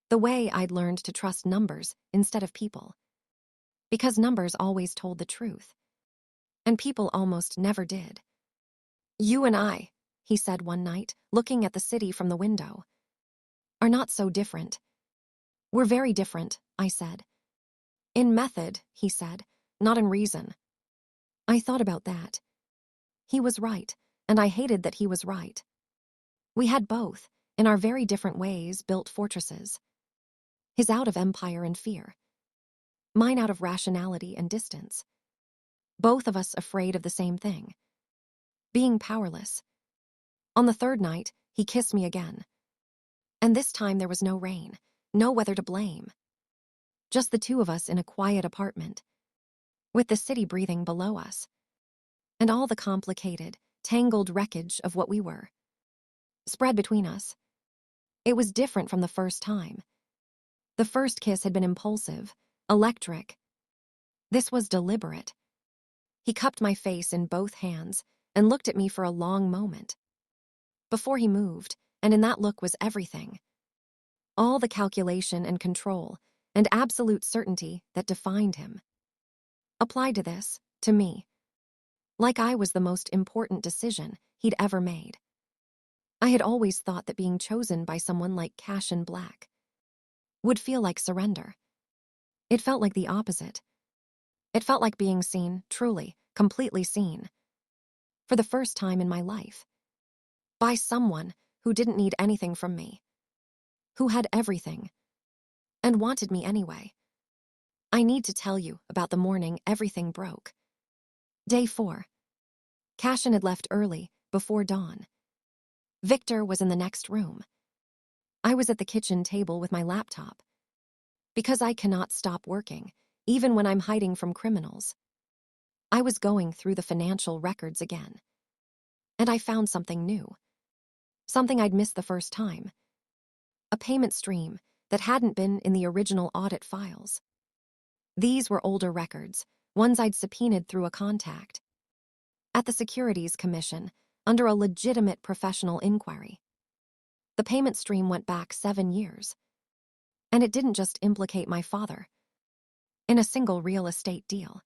The way I'd learned to trust numbers instead of people. Because numbers always told the truth. And people almost never did. You and I, he said one night, looking at the city from the window, are not so different. We're very different, I said. In method, he said, not in reason. I thought about that. He was right, and I hated that he was right. We had both, in our very different ways, built fortresses. His out of empire and fear. Mine out of rationality and distance. Both of us afraid of the same thing. Being powerless. On the third night, he kissed me again. And this time there was no rain, no weather to blame. Just the two of us in a quiet apartment, with the city breathing below us. And all the complicated, tangled wreckage of what we were. Spread between us. It was different from the first time. The first kiss had been impulsive, electric. This was deliberate. He cupped my face in both hands and looked at me for a long moment. Before he moved, and in that look was everything. All the calculation and control and absolute certainty that defined him. Applied to this, to me. Like I was the most important decision he'd ever made. I had always thought that being chosen by someone like Cassian Black would feel like surrender. It felt like the opposite. It felt like being seen, truly, completely seen. For the first time in my life. By someone who didn't need anything from me. Who had everything. And wanted me anyway. I need to tell you about the morning everything broke. Day 4. Cassian had left early, before dawn. Victor was in the next room. I was at the kitchen table with my laptop. Because I cannot stop working, even when I'm hiding from criminals. I was going through the financial records again. And I found something new. Something I'd missed the first time. A payment stream that hadn't been in the original audit files. These were older records, ones I'd subpoenaed through a contact. At the Securities Commission, under a legitimate professional inquiry. The payment stream went back 7 years. And it didn't just implicate my father. In a single real estate deal.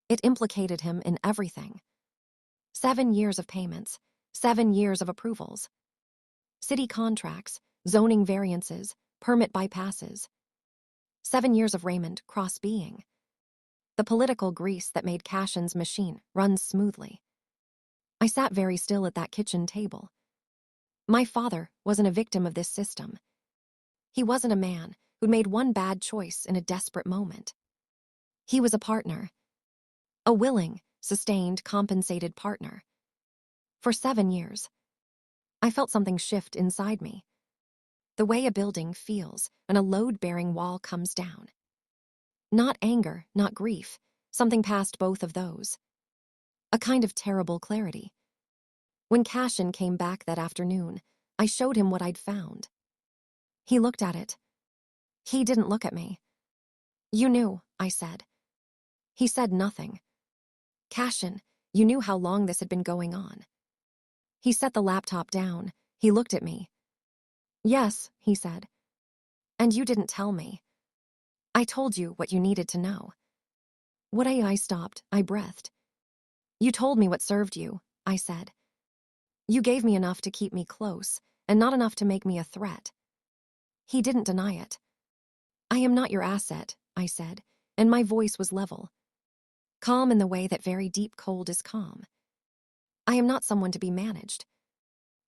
It implicated him in everything. 7 years of payments, 7 years of approvals. City contracts, zoning variances, permit bypasses. 7 years of Raymond Cross being. The political grease that made Cassian's machine run smoothly. I sat very still at that kitchen table. My father wasn't a victim of this system. He wasn't a man who'd made one bad choice in a desperate moment. He was a partner. A willing, sustained, compensated partner. For 7 years. I felt something shift inside me. The way a building feels when a load-bearing wall comes down. Not anger, not grief, something past both of those. A kind of terrible clarity. When Cassian came back that afternoon, I showed him what I'd found. He looked at it. He didn't look at me. You knew, I said. He said nothing. Cassian, you knew how long this had been going on. He set the laptop down. He looked at me. Yes, he said. And you didn't tell me. I told you what you needed to know. What I stopped, I breathed. You told me what served you, I said. You gave me enough to keep me close, and not enough to make me a threat. He didn't deny it. I am not your asset, I said, and my voice was level. Calm in the way that very deep cold is calm. I am not someone to be managed.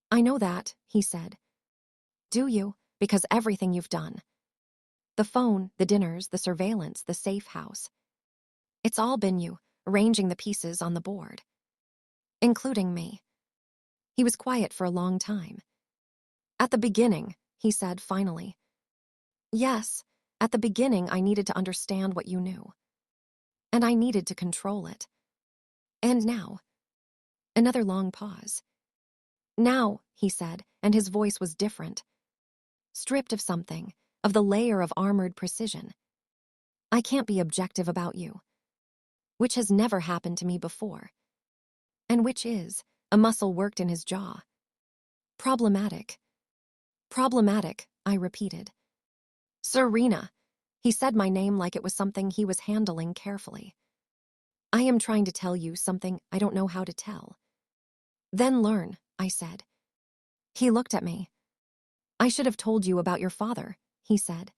I know that, he said. Do you? Because everything you've done. The phone, the dinners, the surveillance, the safe house. It's all been you, arranging the pieces on the board. Including me. He was quiet for a long time. At the beginning, he said finally. Yes, at the beginning I needed to understand what you knew. And I needed to control it. And now, another long pause. Now, he said, and his voice was different. Stripped of something, of the layer of armored precision. I can't be objective about you. Which has never happened to me before. And which is, a muscle worked in his jaw. Problematic. Problematic, I repeated. Serena. He said my name like it was something he was handling carefully. I am trying to tell you something I don't know how to tell. Then learn, I said. He looked at me. I should have told you about your father, he said.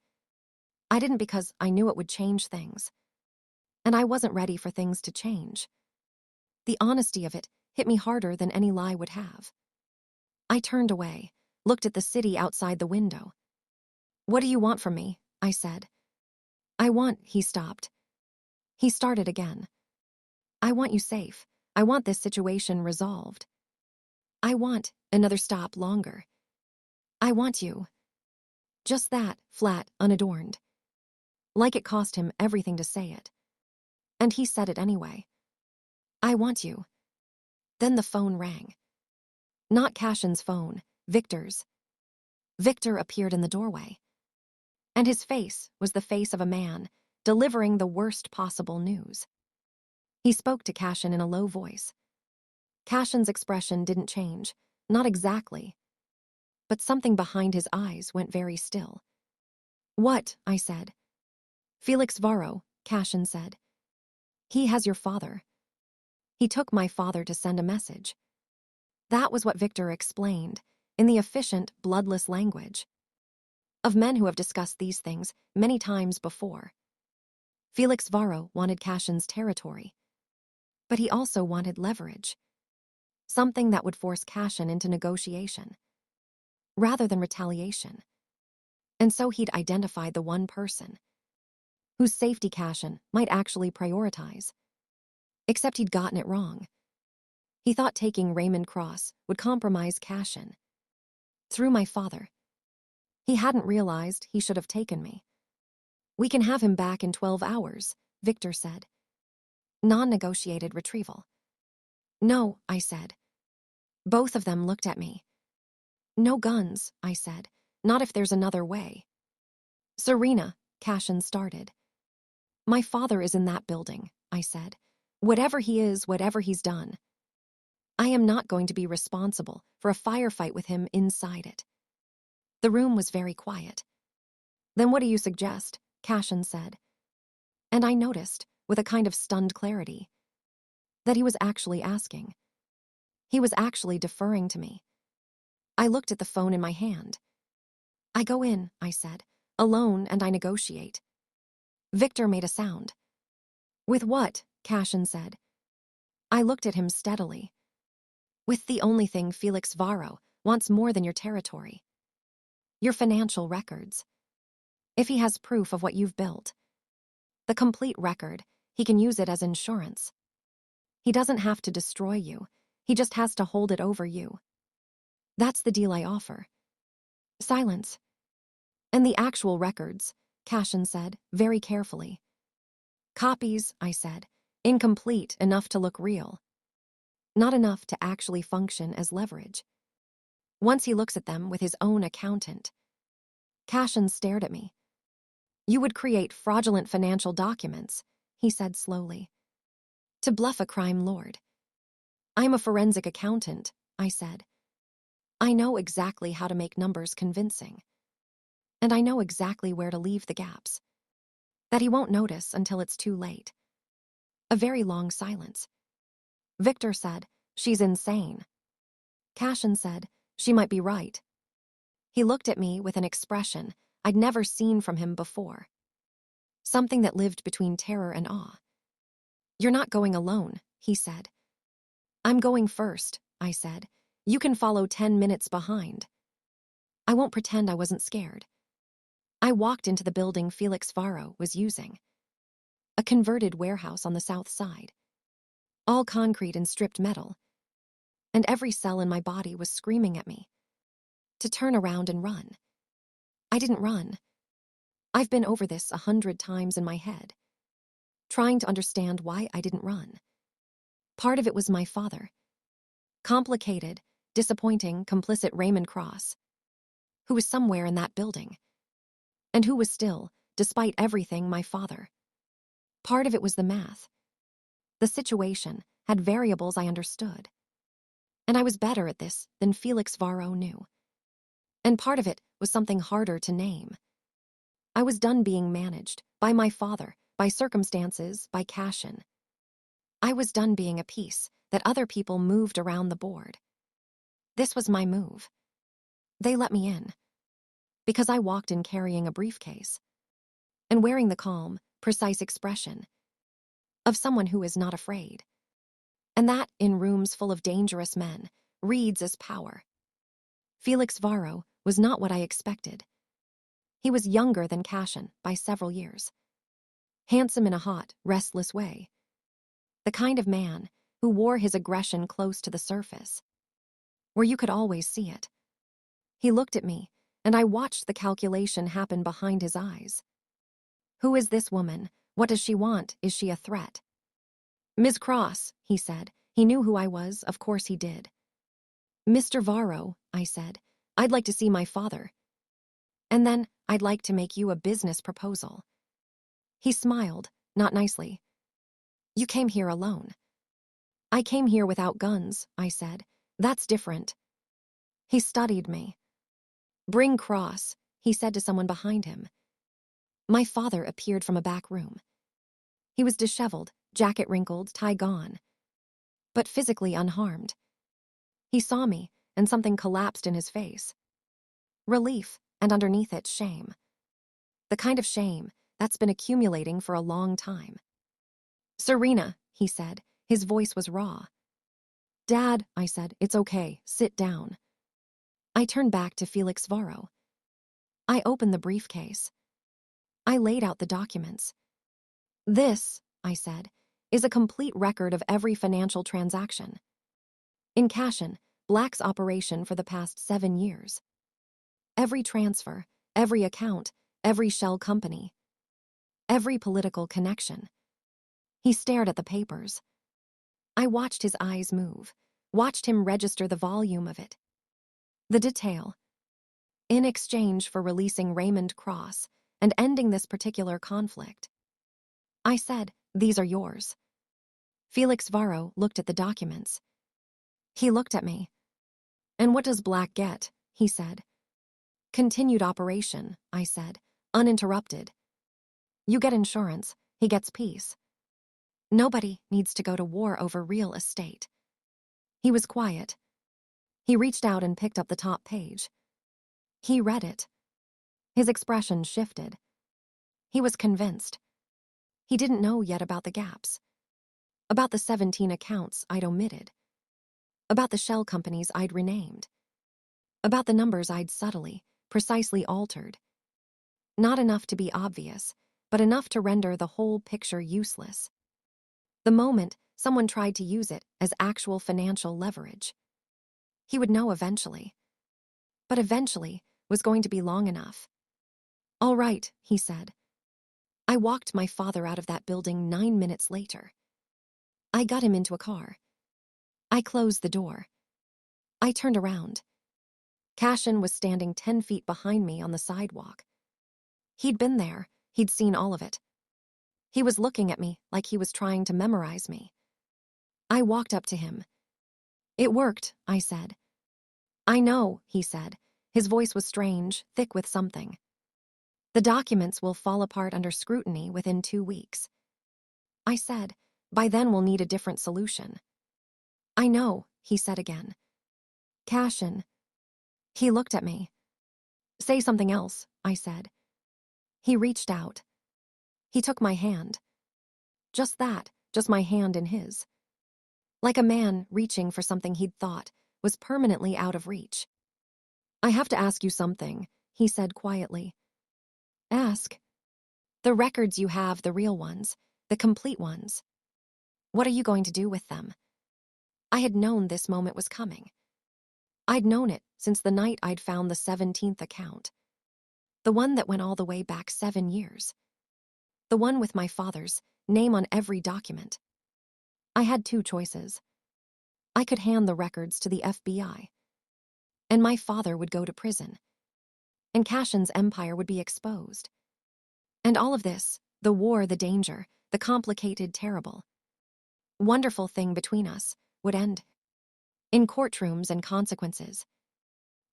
I didn't because I knew it would change things. And I wasn't ready for things to change. The honesty of it hit me harder than any lie would have. I turned away, looked at the city outside the window. What do you want from me? I said. He stopped. He started again. I want you safe. I want this situation resolved. I want another stop longer. I want you. Just that, flat, unadorned. Like it cost him everything to say it. And he said it anyway. I want you. Then the phone rang. Not Cassian's phone, Victor's. Victor appeared in the doorway. And his face was the face of a man delivering the worst possible news. He spoke to Cassian in a low voice. Cassian's expression didn't change, not exactly. But something behind his eyes went very still. What? I said. Felix Varro, Cassian said. He has your father. He took my father to send a message. That was what Victor explained, in the efficient, bloodless language of men who have discussed these things many times before. Felix Varro wanted Cassian's territory. But he also wanted leverage. Something that would force Cassian into negotiation, rather than retaliation. And so he'd identified the one person whose safety Cassian might actually prioritize. Except he'd gotten it wrong. He thought taking Raymond Cross would compromise Cassian. Through my father. He hadn't realized he should have taken me. We can have him back in 12 hours, Victor said. Non-negotiated retrieval. No, I said. Both of them looked at me. No guns, I said. Not if there's another way. Serena, Cassian started. My father is in that building, I said. Whatever he is, whatever he's done. I am not going to be responsible for a firefight with him inside it. The room was very quiet. Then what do you suggest? Cassian said. And I noticed, with a kind of stunned clarity, that he was actually asking. He was actually deferring to me. I looked at the phone in my hand. I go in, I said, alone, and I negotiate. Victor made a sound. With what? Cassian said. I looked at him steadily. With the only thing Felix Varro wants more than your territory. Your financial records. If he has proof of what you've built, the complete record, he can use it as insurance. He doesn't have to destroy you. He just has to hold it over you. That's the deal I offer. Silence. And the actual records, Cassian said, very carefully. Copies, I said, incomplete enough to look real. Not enough to actually function as leverage. Once he looks at them with his own accountant. Cassian stared at me. You would create fraudulent financial documents, he said slowly. To bluff a crime lord. I'm a forensic accountant, I said. I know exactly how to make numbers convincing. And I know exactly where to leave the gaps. That he won't notice until it's too late. A very long silence. Victor said, she's insane. Cassian said, she might be right. He looked at me with an expression I'd never seen from him before. Something that lived between terror and awe. You're not going alone, he said. I'm going first, I said. You can follow 10 minutes behind. I won't pretend I wasn't scared. I walked into the building Felix Varro was using. A converted warehouse on the south side. All concrete and stripped metal. And every cell in my body was screaming at me. To turn around and run. I didn't run. I've been over this 100 times in my head, trying to understand why I didn't run. Part of it was my father. Complicated, disappointing, complicit Raymond Cross, who was somewhere in that building, and who was still, despite everything, my father. Part of it was the math. The situation had variables I understood, and I was better at this than Felix Varro knew. And part of it was something harder to name. I was done being managed by my father, by circumstances, by Cassian. I was done being a piece that other people moved around the board. This was my move. They let me in because I walked in carrying a briefcase and wearing the calm, precise expression of someone who is not afraid. And that, in rooms full of dangerous men, reads as power. Felix Varro was not what I expected. He was younger than Cassian by several years. Handsome in a hot, restless way. The kind of man who wore his aggression close to the surface, where you could always see it. He looked at me, and I watched the calculation happen behind his eyes. Who is this woman? What does she want? Is she a threat? Ms. Cross, he said. He knew who I was, of course he did. Mr. Varro, I said, I'd like to see my father. And then I'd like to make you a business proposal. He smiled, not nicely. You came here alone. I came here without guns, I said. That's different. He studied me. Bring Cross, he said to someone behind him. My father appeared from a back room. He was disheveled, jacket wrinkled, tie gone, but physically unharmed. He saw me, and something collapsed in his face. Relief, and underneath it, shame. The kind of shame that's been accumulating for a long time. Serena, he said. His voice was raw. Dad, I said, it's okay, sit down. I turned back to Felix Varro. I opened the briefcase. I laid out the documents. This, I said, is a complete record of every financial transaction. In Cassian Black's operation for the past 7 years. Every transfer, every account, every shell company, every political connection. He stared at the papers. I watched his eyes move, watched him register the volume of it. The detail. In exchange for releasing Raymond Cross and ending this particular conflict. I said, these are yours. Felix Varro looked at the documents. He looked at me. And what does Black get? He said. Continued operation, I said, uninterrupted. You get insurance, he gets peace. Nobody needs to go to war over real estate. He was quiet. He reached out and picked up the top page. He read it. His expression shifted. He was convinced. He didn't know yet about the gaps. About the 17 accounts I'd omitted. About the shell companies I'd renamed. About the numbers I'd subtly, precisely altered. Not enough to be obvious, but enough to render the whole picture useless. The moment someone tried to use it as actual financial leverage. He would know eventually. But eventually was going to be long enough. All right, he said. I walked my father out of that building 9 minutes later. I got him into a car. I closed the door. I turned around. Cassian was standing 10 feet behind me on the sidewalk. He'd been there. He'd seen all of it. He was looking at me like he was trying to memorize me. I walked up to him. It worked, I said. I know, he said. His voice was strange, thick with something. The documents will fall apart under scrutiny within 2 weeks. I said, by then we'll need a different solution. I know, he said again. Cassian. He looked at me. Say something else, I said. He reached out. He took my hand. Just that, just my hand in his. Like a man reaching for something he'd thought was permanently out of reach. I have to ask you something, he said quietly. Ask. The records you have, the real ones, the complete ones. What are you going to do with them? I had known this moment was coming. I'd known it since the night I'd found the 17th account. The one that went all the way back 7 years. The one with my father's name on every document. I had 2 choices. I could hand the records to the FBI, and my father would go to prison, and Cassian's empire would be exposed. And all of this, the war, the danger, the complicated, terrible, wonderful thing between us, would end in courtrooms and consequences.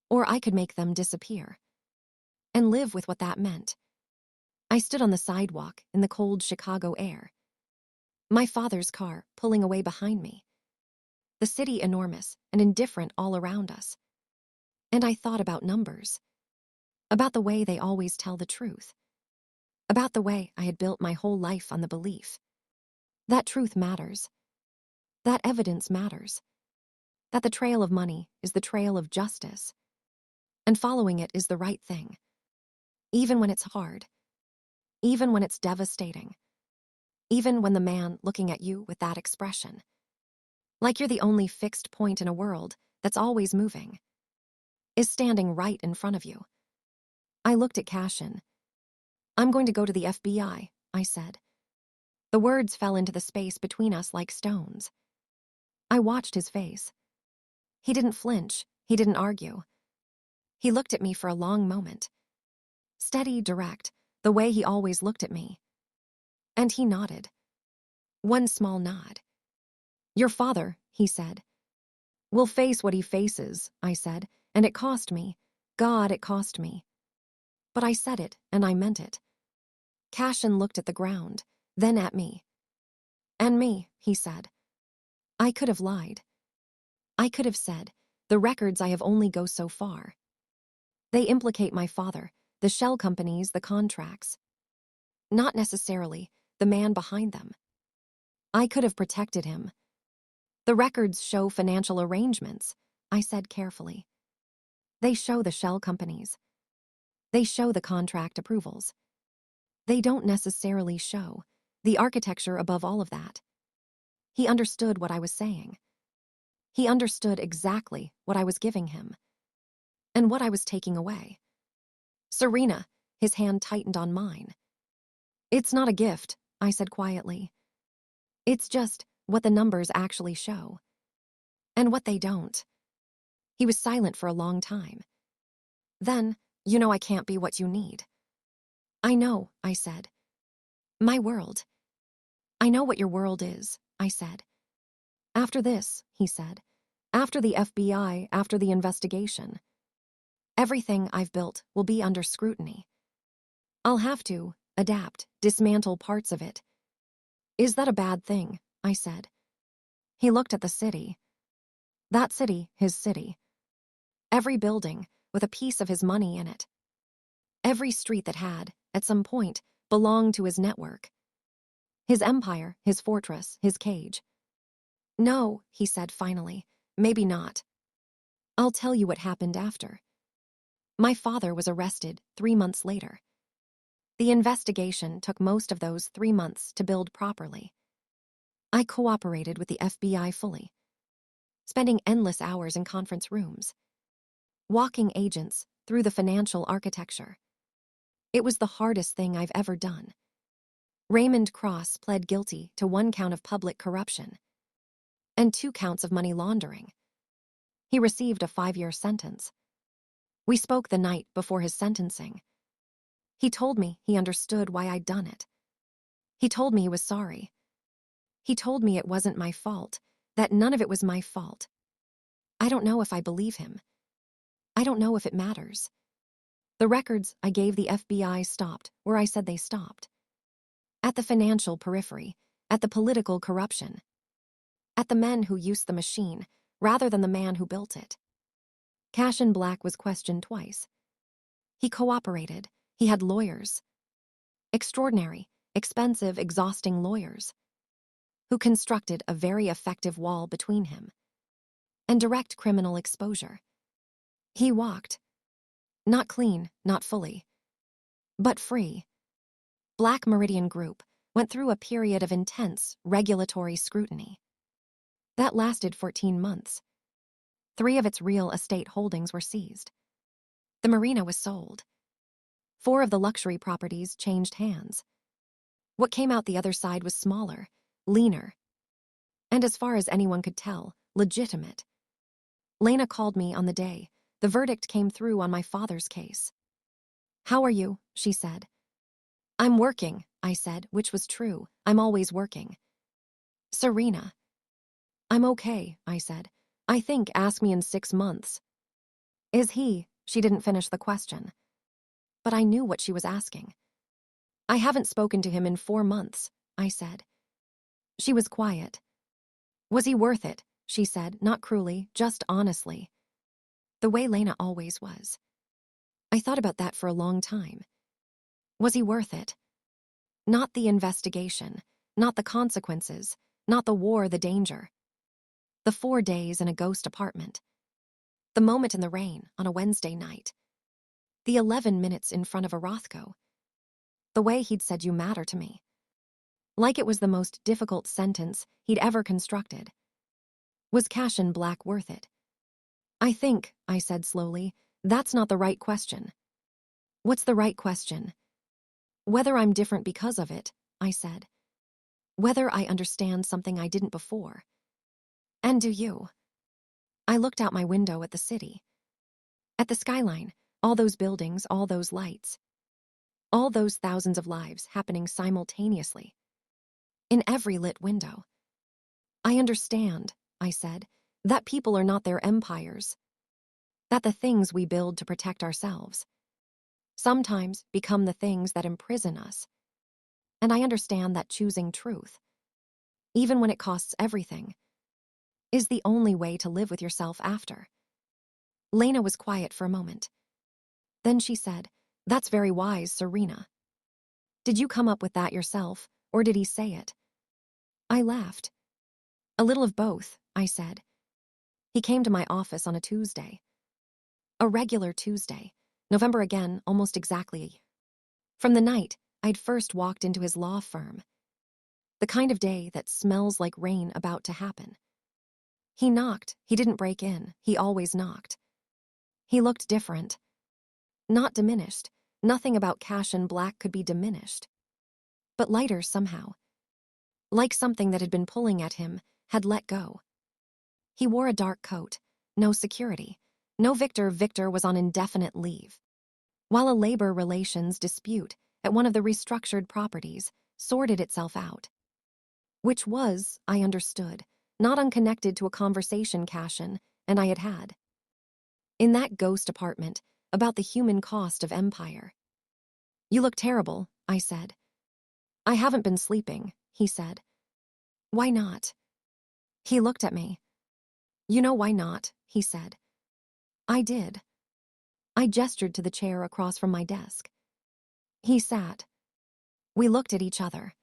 Or I could make them disappear and live with what that meant. I stood on the sidewalk in the cold Chicago air. My father's car pulling away behind me. The city enormous and indifferent all around us. And I thought about numbers. About the way they always tell the truth. About the way I had built my whole life on the belief that truth matters. That evidence matters. That the trail of money is the trail of justice. And following it is the right thing. Even when it's hard. Even when it's devastating. Even when the man looking at you with that expression, like you're the only fixed point in a world that's always moving, is standing right in front of you. I looked at Cassian. I'm going to go to the FBI, I said. The words fell into the space between us like stones. I watched his face. He didn't flinch. He didn't argue. He looked at me for a long moment. Steady, direct, the way he always looked at me. And he nodded. One small nod. Your father, he said. Will face what he faces, I said, and it cost me. God, it cost me. But I said it, and I meant it. Cassian looked at the ground, then at me. And me, he said. I could have lied. I could have said, the records I have only go so far. They implicate my father, the shell companies, the contracts. Not necessarily the man behind them. I could have protected him. The records show financial arrangements, I said carefully. They show the shell companies. They show the contract approvals. They don't necessarily show the architecture above all of that. He understood what I was saying. He understood exactly what I was giving him and what I was taking away. Serena, his hand tightened on mine. It's not a gift, I said quietly. It's just what the numbers actually show. And what they don't. He was silent for a long time. Then, you know I can't be what you need. I know, I said. My world. I know what your world is, I said. After this, he said. After the FBI, after the investigation. Everything I've built will be under scrutiny. I'll have to adapt, dismantle parts of it. Is that a bad thing? I said. He looked at the city. That city, his city. Every building, with a piece of his money in it. Every street that had, at some point, belonged to his network. His empire, his fortress, his cage. No, he said finally, maybe not. I'll tell you what happened after. My father was arrested 3 months later. The investigation took most of those 3 months to build properly. I cooperated with the FBI fully, spending endless hours in conference rooms, walking agents through the financial architecture. It was the hardest thing I've ever done. Raymond Cross pled guilty to 1 count of public corruption and 2 counts of money laundering. He received a 5-year sentence. We spoke the night before his sentencing. He told me he understood why I'd done it. He told me he was sorry. He told me it wasn't my fault, that none of it was my fault. I don't know if I believe him. I don't know if it matters. The records I gave the FBI stopped where I said they stopped. At the financial periphery, at the political corruption, at the men who used the machine rather than the man who built it. Cassian Black was questioned twice. He cooperated. He had lawyers. Extraordinary, expensive, exhausting lawyers who constructed a very effective wall between him and direct criminal exposure. He walked. Not clean, not fully, but free. Black Meridian Group went through a period of intense regulatory scrutiny. That lasted 14 months. 3 of its real estate holdings were seized. The marina was sold. 4 of the luxury properties changed hands. What came out the other side was smaller, leaner, and as far as anyone could tell, legitimate. Lena called me on the day the verdict came through on my father's case. "How are you?" she said. "I'm working," I said, which was true. I'm always working. "Serena." "I'm okay," I said. "I think ask me in 6 months." "Is he?" She didn't finish the question. But I knew what she was asking. "I haven't spoken to him in 4 months," I said. She was quiet. "Was he worth it?" she said, not cruelly, just honestly. The way Lena always was. I thought about that for a long time. Was he worth it? Not the investigation, not the consequences, not the war, the danger. The 4 days in a ghost apartment. The moment in the rain on a Wednesday night. The 11 minutes in front of a Rothko. The way he'd said you matter to me. Like it was the most difficult sentence he'd ever constructed. Was Cassian Black worth it? "I think," I said slowly, "that's not the right question." "What's the right question?" "Whether I'm different because of it," I said. "Whether I understand something I didn't before." "And do you?" I looked out my window at the city. At the skyline, all those buildings, all those lights. All those thousands of lives happening simultaneously. In every lit window. "I understand," I said, "that people are not their empires. That the things we build to protect ourselves sometimes become the things that imprison us. And I understand that choosing truth, even when it costs everything, is the only way to live with yourself after." Lena was quiet for a moment. Then she said, "That's very wise, Serena. Did you come up with that yourself, or did he say it?" I laughed. "A little of both," I said. "He came to my office on a Tuesday. A regular Tuesday. November again, almost exactly. From the night I'd first walked into his law firm. The kind of day that smells like rain about to happen. He knocked. He didn't break in. He always knocked. He looked different. Not diminished. Nothing about Cassian Black could be diminished. But lighter somehow. Like something that had been pulling at him had let go. He wore a dark coat. No security. No Victor. Victor was on indefinite leave. While a labor relations dispute at one of the restructured properties sorted itself out. Which was, I understood, not unconnected to a conversation Cassian and I had had. In that ghost apartment about the human cost of empire. "You look terrible," I said. "I haven't been sleeping," he said. "Why not?" He looked at me. "You know why not," he said. I did. I gestured to the chair across from my desk. He sat. We looked at each other.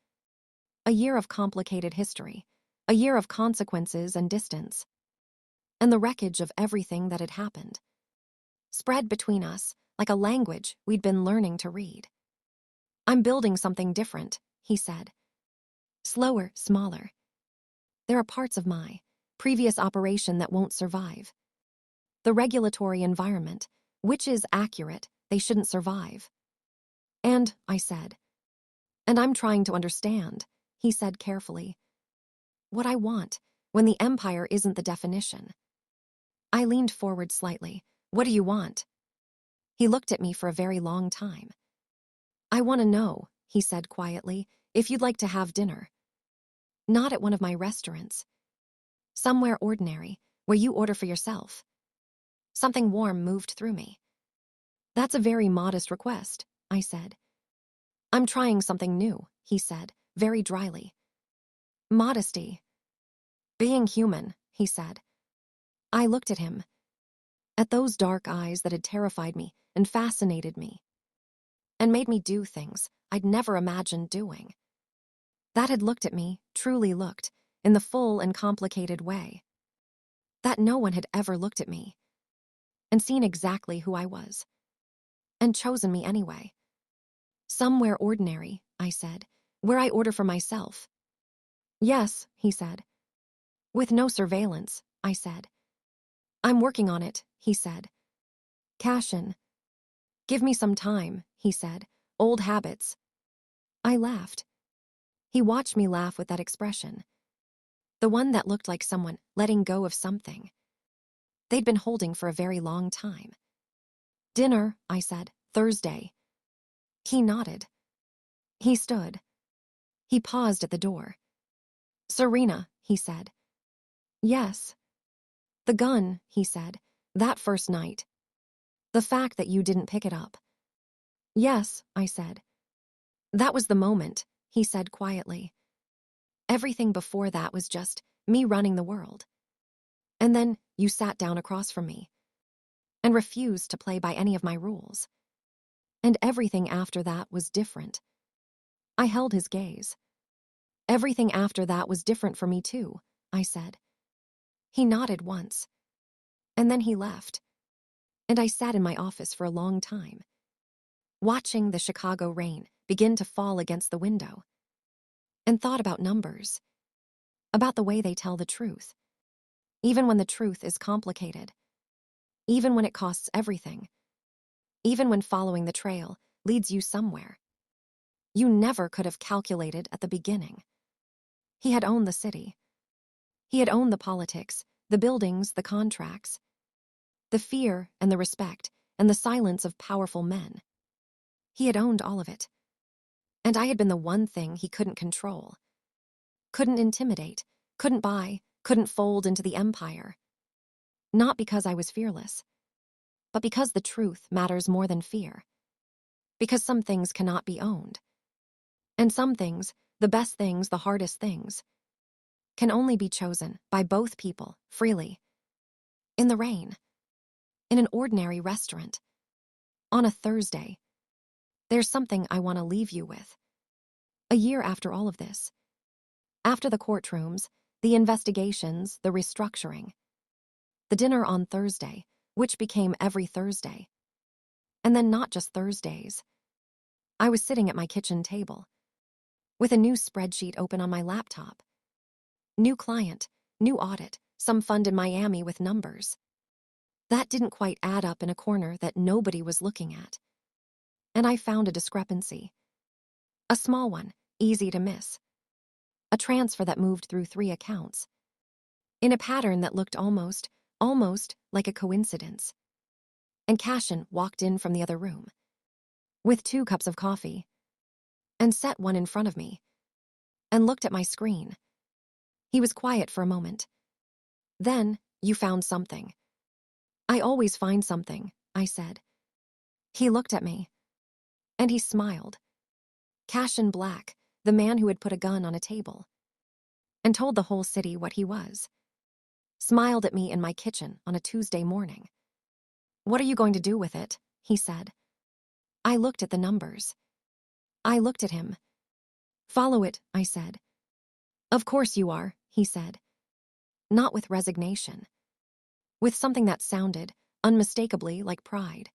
A year of complicated history. A year of consequences and distance. And the wreckage of everything that had happened. Spread between us like a language we'd been learning to read. "I'm building something different," he said. "Slower, smaller. There are parts of my previous operation that won't survive. The regulatory environment, which is accurate, they shouldn't survive." "And," I said, "and I'm trying to understand," he said carefully, "what I want when the empire isn't the definition." I leaned forward slightly. "What do you want?" He looked at me for a very long time. "I want to know," he said quietly, "if you'd like to have dinner. Not at one of my restaurants. Somewhere ordinary, where you order for yourself." Something warm moved through me. "That's a very modest request," I said. "I'm trying something new," he said, very dryly. "Modesty. Being human," he said. I looked at him. At those dark eyes that had terrified me and fascinated me. And made me do things I'd never imagined doing. That had looked at me, truly looked, in the full and complicated way. That no one had ever looked at me. And seen exactly who I was. And chosen me anyway. "Somewhere ordinary," I said, "where I order for myself." "Yes," he said. "With no surveillance," I said. "I'm working on it," he said. "Cassian." "Give me some time," he said. Old habits. I laughed. He watched me laugh with that expression. The one that looked like someone letting go of something they'd been holding for a very long time. Dinner, I said. Thursday. He nodded. He stood. He paused at the door. Serena, he said. Yes. The gun, he said. That first night. The fact that you didn't pick it up. Yes, I said. That was the moment, he said quietly. Everything before that was just me running the world. And then you sat down across from me and refused to play by any of my rules. And everything after that was different. I held his gaze. Everything after that was different for me too, I said. He nodded once. And then he left. And I sat in my office for a long time, watching the Chicago rain begin to fall against the window, and thought about numbers, about the way they tell the truth, even when the truth is complicated, even when it costs everything, even when following the trail leads you somewhere you never could have calculated at the beginning. He had owned the city. He had owned the politics, the buildings, the contracts, the fear and the respect and the silence of powerful men. He had owned all of it. And I had been the one thing he couldn't control, couldn't intimidate, couldn't buy, couldn't fold into the empire. Not because I was fearless, but because the truth matters more than fear. Because some things cannot be owned. And some things, the best things, the hardest things, can only be chosen by both people, freely. In the rain. In an ordinary restaurant. On a Thursday. There's something I want to leave you with. A year after all of this. After the courtrooms, the investigations, the restructuring. The dinner on Thursday, which became every Thursday. And then not just Thursdays. I was sitting at my kitchen table, with a new spreadsheet open on my laptop. New client, new audit, some fund in Miami with numbers. That didn't quite add up in a corner that nobody was looking at. And I found a discrepancy. A small one, easy to miss. A transfer that moved through 3 accounts. In a pattern that looked almost like a coincidence. And Cassian walked in from the other room, with 2 cups of coffee, and set one in front of me, and looked at my screen. He was quiet for a moment. Then, you found something. I always find something, I said. He looked at me. And he smiled. Cassian Black, the man who had put a gun on a table, and told the whole city what he was, smiled at me in my kitchen on a Tuesday morning. What are you going to do with it? He said. I looked at the numbers. I looked at him. Follow it, I said. Of course you are, he said. Not with resignation. With something that sounded, unmistakably, like pride.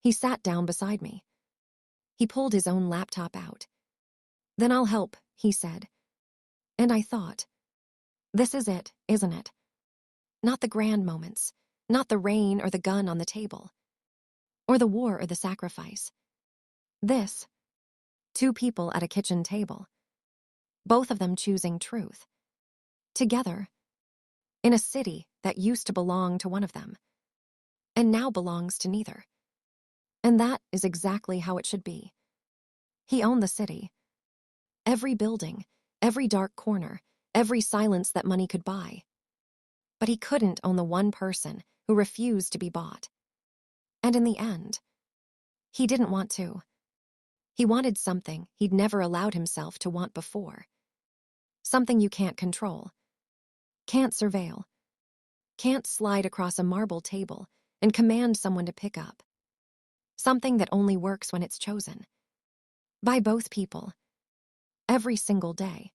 He sat down beside me. He pulled his own laptop out. Then I'll help, he said. And I thought, this is it, isn't it? Not the grand moments, not the rain or the gun on the table, or the war or the sacrifice. This, 2 people at a kitchen table, both of them choosing truth. Together, in a city that used to belong to one of them, and now belongs to neither. And that is exactly how it should be. He owned the city. Every building, every dark corner, every silence that money could buy. But he couldn't own the one person who refused to be bought. And in the end, he didn't want to. He wanted something he'd never allowed himself to want before. Something you can't control, can't surveil, can't slide across a marble table and command someone to pick up. Something that only works when it's chosen. By both people. Every single day.